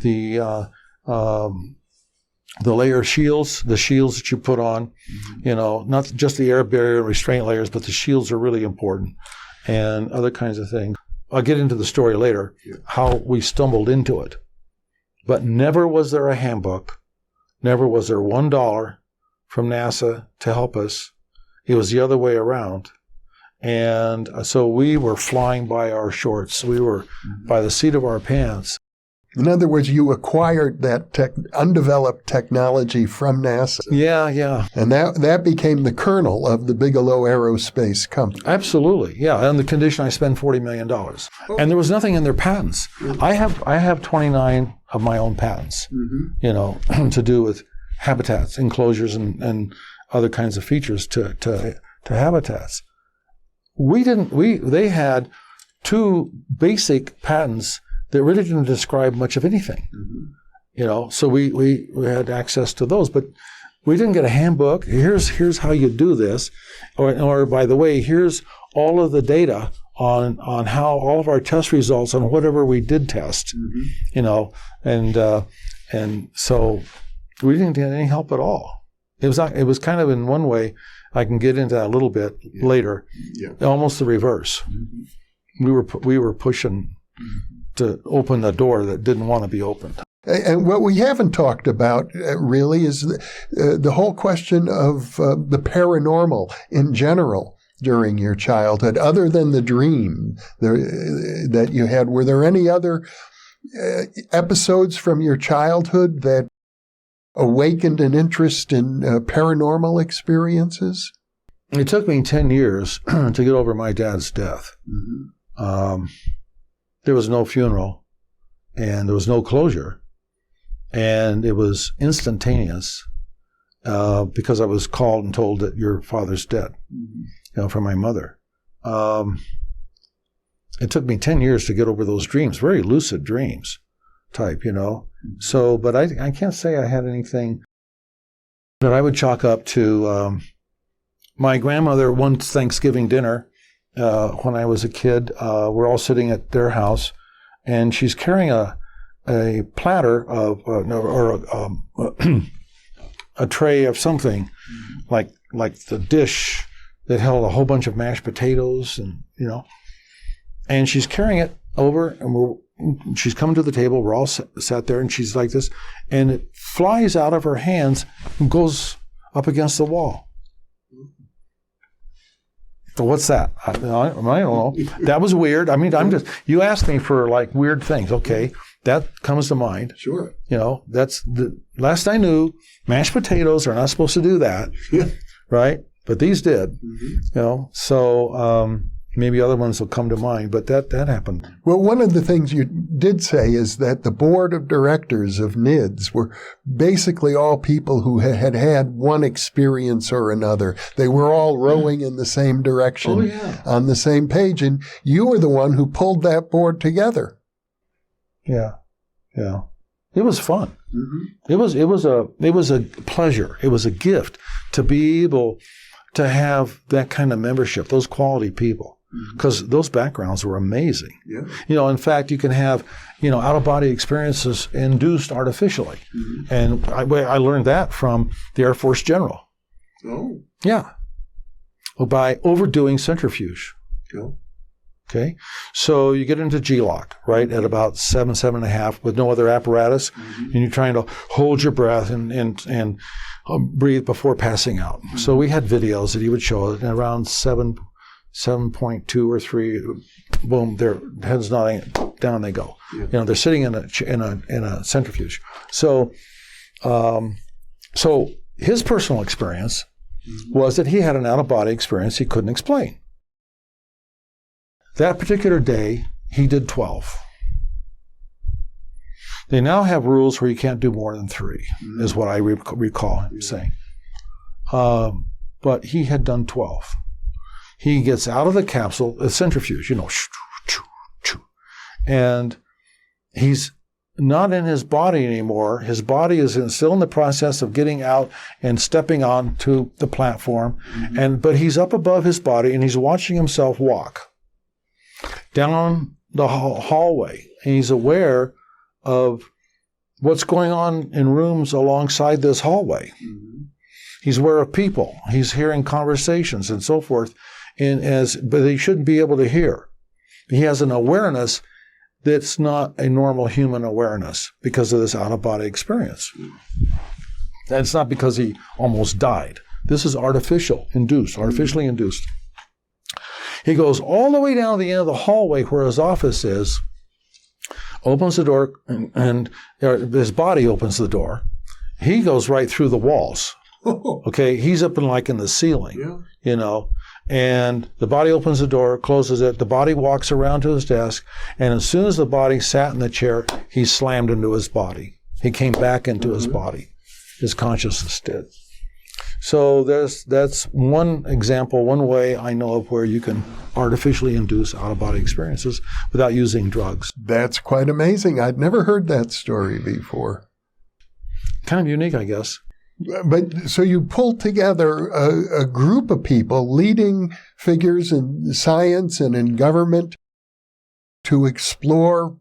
layer shields, the shields that you put on, not just the air barrier restraint layers, but the shields are really important, and other kinds of things. I'll get into the story later, how we stumbled into it. But never was there a handbook, never was there $1 from NASA to help us. It was the other way around. And so we were flying by our shorts. We were by the seat of our pants. In other words, you acquired that undeveloped technology from NASA. Yeah. And that became the kernel of the Bigelow Aerospace company. Absolutely, yeah. On the condition I spend $40 million. And there was nothing in their patents. I have 29 of my own patents, to do with habitats, enclosures, and other kinds of features to habitats. They had 2 basic patents that really didn't describe much of anything, So we had access to those, but we didn't get a handbook. Here's how you do this, or by the way, here's all of the data on how all of our test results on whatever we did test, and so we didn't get any help at all. It was kind of, in one way, I can get into that a little bit later, almost the reverse. We were pushing to open the door that didn't want to be opened. And what we haven't talked about really is the whole question of the paranormal in general during your childhood, other than the dream that you had. Were there any other episodes from your childhood that awakened an interest in paranormal experiences? It took me 10 years to get over my dad's death. There was no funeral, and there was no closure, and it was instantaneous because I was called and told that your father's dead, from my mother. It took me 10 years to get over those dreams, very lucid dreams type, So, but I can't say I had anything that I would chalk up to. My grandmother, one Thanksgiving dinner, when I was a kid, we're all sitting at their house, and she's carrying a platter of, a tray of something, like the dish that held a whole bunch of mashed potatoes, and she's carrying it over, and she's coming to the table. We're all sat there, and she's like this, and it flies out of her hands and goes up against the wall. So what's that? I don't know. That was weird. I mean, you asked me for like weird things. Okay, that comes to mind. Sure. That's the last I knew. Mashed potatoes are not supposed to do that, right? But these did. So maybe other ones will come to mind, but that happened. Well, one of the things you did say is that the board of directors of NIDS were basically all people who had had one experience or another. They were all rowing in the same direction, on the same page, and you were the one who pulled that board together. Yeah. It was fun. It was a pleasure. It was a gift to be able to have that kind of membership, those quality people. because those backgrounds were amazing. Yeah. You know, in fact, you can have, out-of-body experiences induced artificially. And I learned that from the Air Force general. Oh. Yeah. By overdoing centrifuge. Cool. Okay. So you get into G-lock, right, at about 7.5 with no other apparatus, and you're trying to hold your breath and breathe before passing out. So we had videos that he would show at around 7.2 or 3, boom, their heads nodding, down they go. Yeah. They're sitting in a centrifuge. So his personal experience was that he had an out-of-body experience he couldn't explain. That particular day, he did 12. They now have rules where you can't do more than 3, is what I recall him saying. But he had done 12. He gets out of the capsule, a centrifuge, and he's not in his body anymore. His body is still in the process of getting out and stepping onto the platform, but he's up above his body and he's watching himself walk down the hallway, and he's aware of what's going on in rooms alongside this hallway. He's aware of people. He's hearing conversations and so forth, but he shouldn't be able to hear. He has an awareness that's not a normal human awareness because of this out-of-body experience. And it's not because he almost died. This is artificially induced. He goes all the way down to the end of the hallway where his office is, opens the door, and his body opens the door. He goes right through the walls. Okay, he's up in the ceiling, and the body opens the door, closes it. The body walks around to his desk, and as soon as the body sat in the chair, he slammed into his body. He came back into his body. His consciousness did. So that's one example, one way I know of where you can artificially induce out-of-body experiences without using drugs. That's quite amazing. I'd never heard that story before. Kind of unique, I guess. But so you pulled together a group of people, leading figures in science and in government, to explore,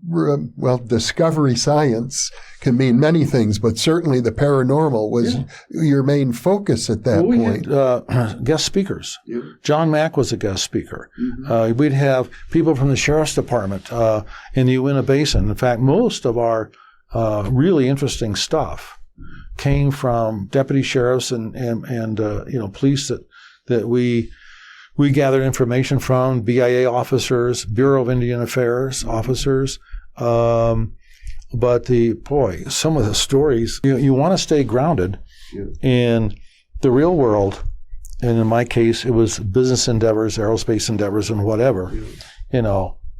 discovery science can mean many things, but certainly the paranormal was your main focus at that point. Had guest speakers. Yeah. John Mack was a guest speaker. We'd have people from the Sheriff's Department in the Uinta Basin. In fact, most of our really interesting stuff came from deputy sheriffs and police that we gathered information from, BIA officers, Bureau of Indian Affairs officers. But some of the stories, you want to stay grounded in the real world. And in my case, it was business endeavors, aerospace endeavors, and whatever,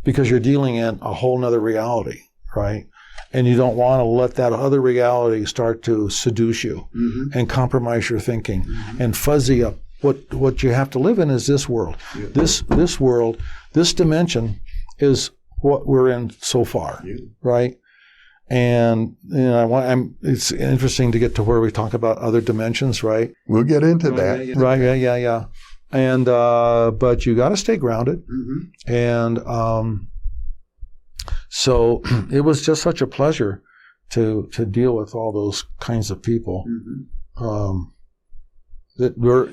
because you're dealing in a whole nother reality, right? And you don't want to let that other reality start to seduce you and compromise your thinking and fuzzy up. What you have to live in is this world. Yeah. This world, this dimension is what we're in so far, right? And it's interesting to get to where we talk about other dimensions, right? We'll get into that. Right? Yeah. And but you got to stay grounded. And so it was just such a pleasure to deal with all those kinds of people. That were,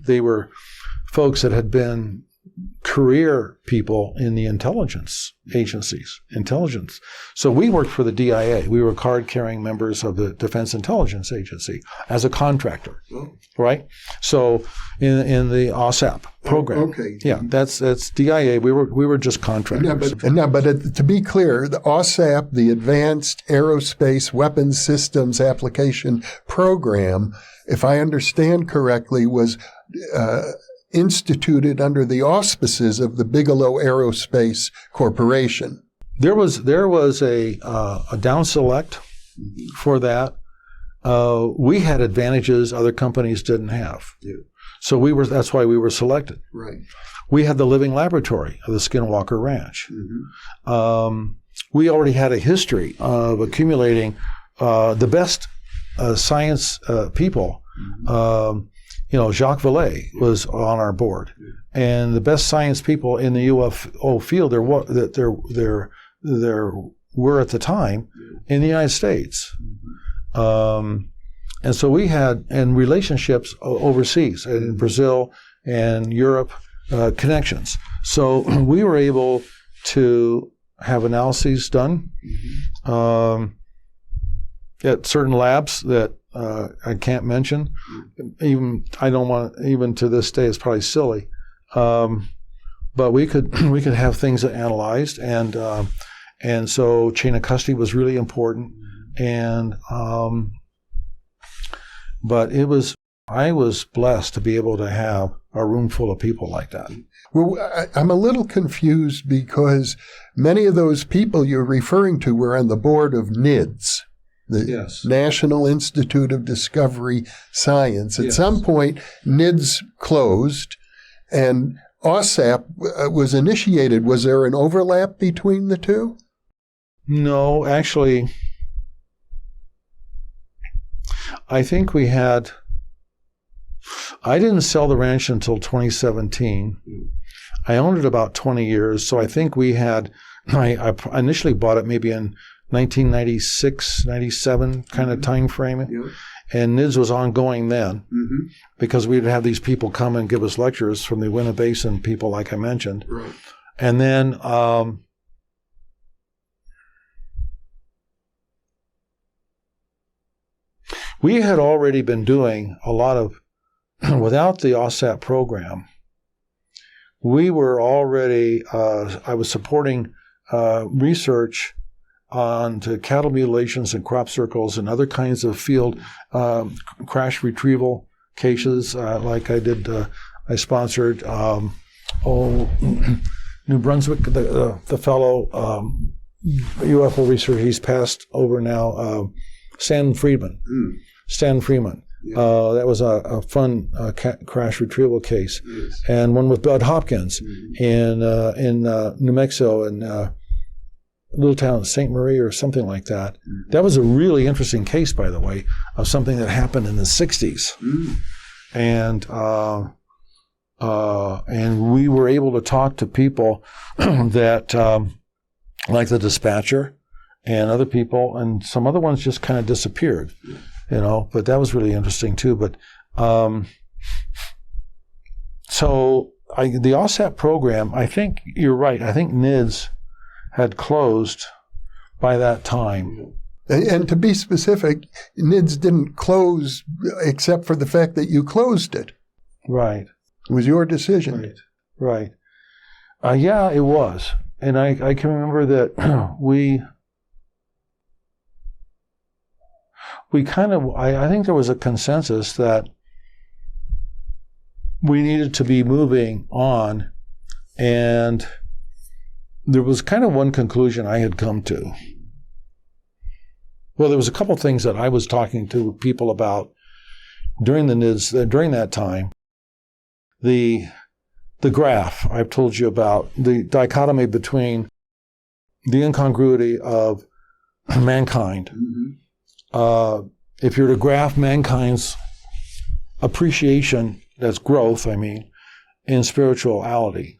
they were folks that had been career people in the intelligence agencies, intelligence. So we worked for the DIA. We were card-carrying members of the Defense Intelligence Agency as a contractor, right? So in the OSAP program. Yeah, that's DIA. We were just contractors. But to be clear, the OSAP, the Advanced Aerospace Weapons Systems Application Program, if I understand correctly, was instituted under the auspices of the Bigelow Aerospace Corporation. There was a down select for that. We had advantages other companies didn't have. So that's why we were selected. Right. We had the living laboratory of the Skinwalker Ranch. We already had a history of accumulating the best science people Jacques Vallée was on our board, and the best science people in the UFO field there were at the time in the United States. And so we had relationships overseas in Brazil and Europe, connections. So we were able to have analyses done at certain labs that I can't mention. Even to this day, it's probably silly. But we could have things analyzed, and so chain of custody was really important. And but I was blessed to be able to have a room full of people like that. Well, I'm a little confused because many of those people you're referring to were on the board of NIDS, the National Institute of Discovery Science. At some point, NIDS closed and OSAP was initiated. Was there an overlap between the two? No, actually, I think I didn't sell the ranch until 2017. I owned it about 20 years, so I think I initially bought it maybe in 1996, 97 kind of time frame. Yeah. And NIDS was ongoing then because we'd have these people come and give us lectures from the Winna Basin people, like I mentioned. Right. And then we had already been doing a lot of, without the OSAP program, we were already, I was supporting research on to cattle mutilations and crop circles and other kinds of field crash retrieval cases, like I did. I sponsored New Brunswick, the fellow UFO researcher. He's passed over now. Stan Freeman. That was a fun crash retrieval case, and one with Bud Hopkins in New Mexico and. Little town, St. Marie or something like that. That was a really interesting case, by the way, of something that happened in the 60s. And we were able to talk to people that, like the dispatcher and other people, and some other ones just kind of disappeared, but that was really interesting too. But so the OSAP program, I think you're right. I think NIDS had closed by that time. And to be specific, NIDS didn't close except for the fact that you closed it. Right. It was your decision. Right. Yeah, it was. And I can remember that we kind of, I think there was a consensus that we needed to be moving on, and there was kind of one conclusion I had come to. Well, there was a couple of things that I was talking to people about during the NIDS, during that time. The graph I've told you about, the dichotomy between the incongruity of mankind. If you're to graph mankind's appreciation, that's growth, in spirituality,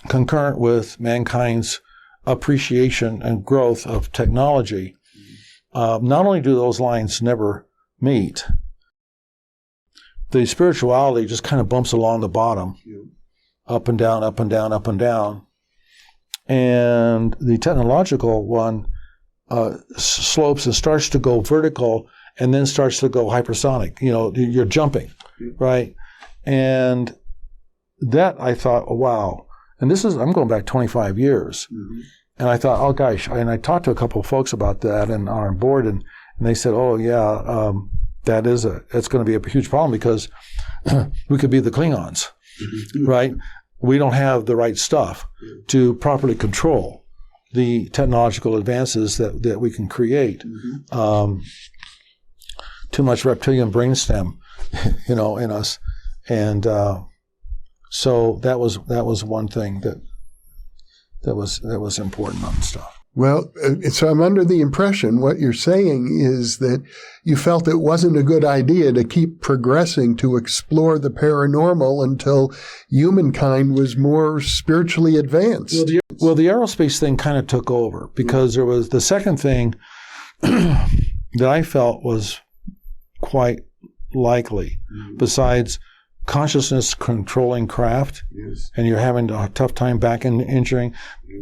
concurrent with mankind's appreciation and growth of technology, not only do those lines never meet, the spirituality just kind of bumps along the bottom, up and down, up and down, up and down. And the technological one slopes and starts to go vertical and then starts to go hypersonic. You're jumping, right? And that I thought, oh, wow. And I'm going back 25 years. And I thought, oh gosh, and I talked to a couple of folks about that and on our board, and they said, oh yeah, it's going to be a huge problem because we could be the Klingons, right? We don't have the right stuff to properly control the technological advances that we can create. Too much reptilian brainstem, in us. And so that was one thing that was important on stuff. Well, so I'm under the impression what you're saying is that you felt it wasn't a good idea to keep progressing to explore the paranormal until humankind was more spiritually advanced. Well, the aerospace thing kind of took over because there was the second thing that I felt was quite likely, besides consciousness controlling craft, and you're having a tough time back engineering,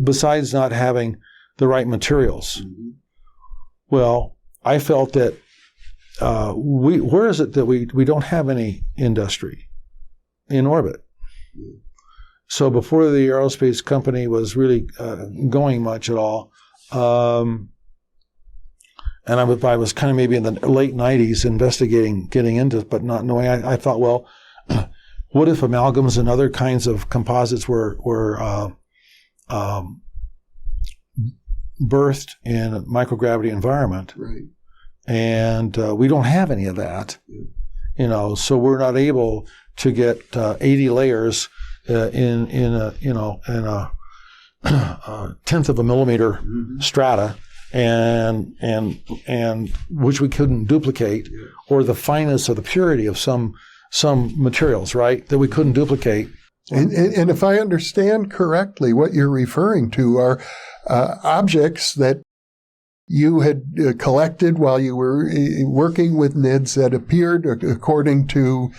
besides not having the right materials. Well, I felt that where is it that we don't have any industry in orbit? So before the aerospace company was really going much at all, and I was kind of maybe in the late 90s investigating getting into it, but not knowing. I thought, well, what if amalgams and other kinds of composites were birthed in a microgravity environment, and we don't have any of that, so we're not able to get 80 layers in a tenth of a millimeter strata, and which we couldn't duplicate, or the fineness or the purity of some materials, right, that we couldn't duplicate. And if I understand correctly, what you're referring to are objects that you had collected while you were working with NIDS that appeared, according to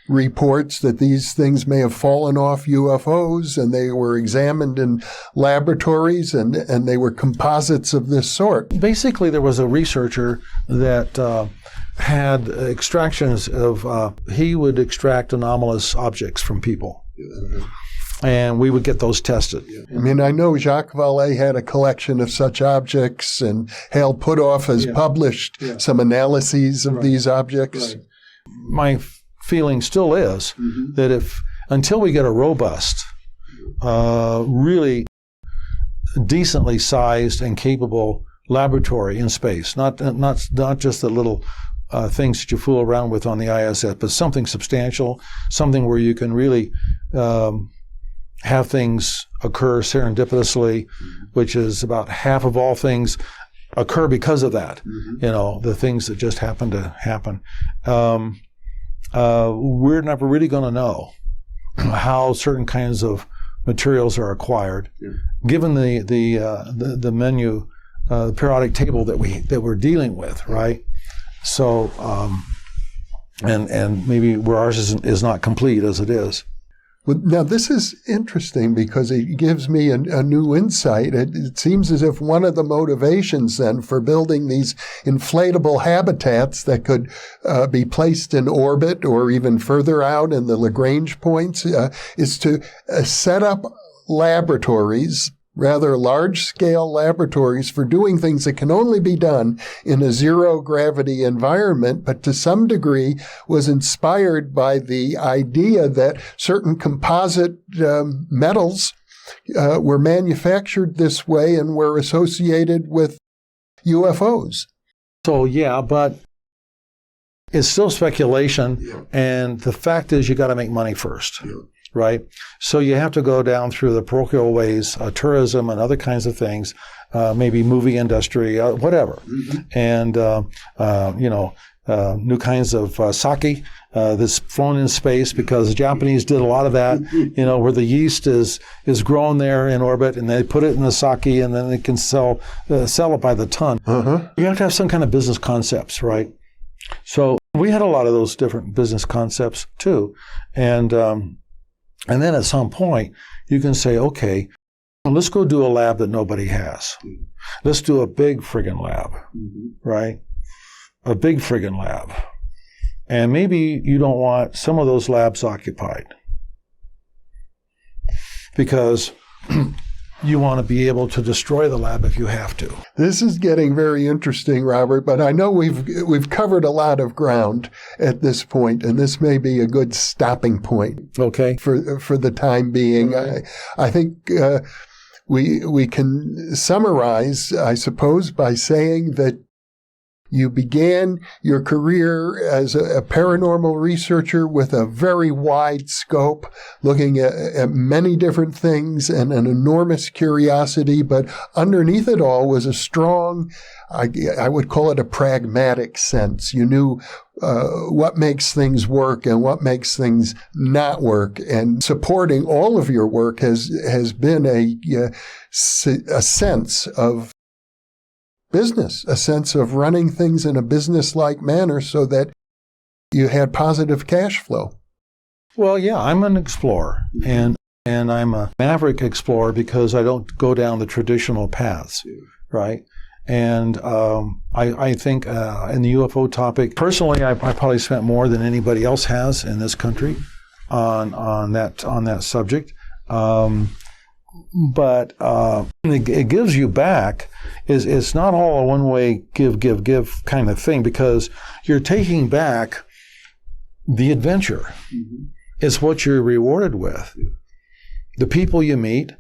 reports, that these things may have fallen off UFOs, and they were examined in laboratories, and they were composites of this sort. Basically, there was a researcher that had extractions of, he would extract anomalous objects from people. And we would get those tested. I mean, I know Jacques Vallée had a collection of such objects, and Hale Puthoff has published some analyses of these objects. My feeling still is that until we get a robust, really decently sized and capable laboratory in space, not just the little things that you fool around with on the ISS, but something substantial, something where you can really have things occur serendipitously, which is about half of all things occur because of that. The things that just happen to happen. We're never really going to know how certain kinds of materials are acquired, given the menu, the periodic table that we're dealing with, right? So, and maybe where ours is not complete as it is. Well, now, this is interesting because it gives me a new insight. It seems as if one of the motivations then for building these inflatable habitats that could be placed in orbit or even further out in the Lagrange points is to set up laboratories, rather large-scale laboratories, for doing things that can only be done in a zero-gravity environment, but to some degree was inspired by the idea that certain composite metals were manufactured this way and were associated with UFOs. So, yeah, but it's still speculation, and the fact is you got to make money first. Right? So you have to go down through the parochial ways, tourism and other kinds of things, maybe movie industry, whatever. And, new kinds of sake that's flown in space, because the Japanese did a lot of that, where the yeast is grown there in orbit, and they put it in the sake, and then they can sell it by the ton. You have to have some kind of business concepts, right? So we had a lot of those different business concepts too. And then at some point, you can say, okay, let's go do a lab that nobody has. Let's do a big friggin' lab, right? A big friggin' lab. And maybe you don't want some of those labs occupied, because you want to be able to destroy the lab if you have to. This is getting very interesting, Robert, but I know we've covered a lot of ground at this point, and this may be a good stopping point. Okay. For the time being. I think we can summarize, I suppose, by saying that You began your career as a paranormal researcher with a very wide scope, looking at many different things and an enormous curiosity, but underneath it all was a strong, I would call it a pragmatic sense. You knew what makes things work and what makes things not work, and supporting all of your work has been a sense of business, a sense of running things in a business-like manner so that you had positive cash flow. Well, yeah, I'm an explorer, and I'm a maverick explorer because I don't go down the traditional paths, right? And I think in the UFO topic, personally, I probably spent more than anybody else has in this country on that subject. But it gives you back. It's not all a one-way give kind of thing, because you're taking back the adventure. Mm-hmm. It's what you're rewarded with. The people you meet,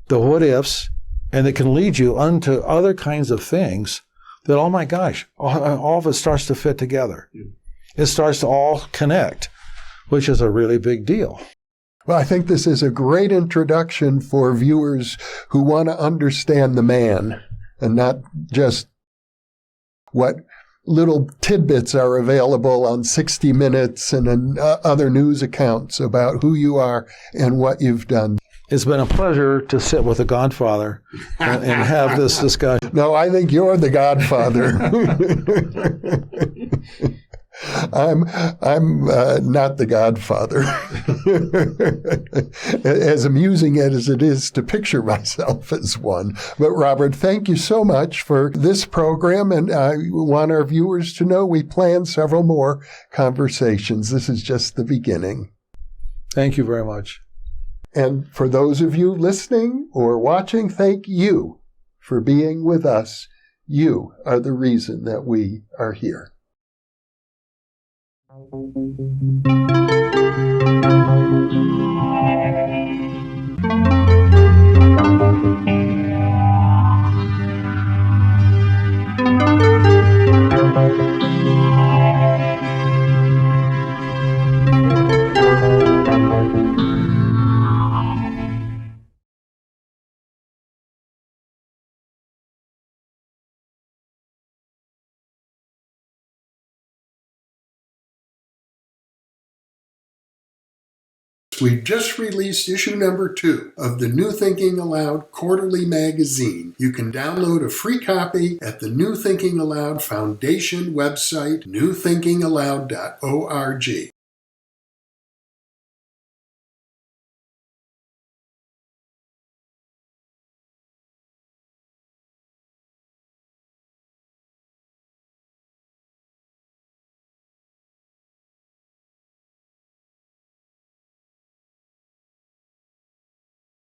the what-ifs, and it can lead you onto other kinds of things that, oh my gosh, all of it starts to fit together. It starts to all connect, which is a really big deal. Well, I think this is a great introduction for viewers who want to understand the man and not just what little tidbits are available on 60 Minutes and other news accounts about who you are and what you've done. It's been a pleasure to sit with the Godfather and have this discussion. No, I think you're the Godfather. I'm not the Godfather. As amusing as it is to picture myself as one. But Robert, thank you so much for this program, and I want our viewers to know we plan several more conversations. This is just the beginning. Thank you very much. And for those of you listening or watching, thank you for being with us. You are the reason that we are here. We've just released issue number 2 of the New Thinking Aloud quarterly magazine. You can download a free copy at the New Thinking Aloud Foundation website, newthinkingaloud.org.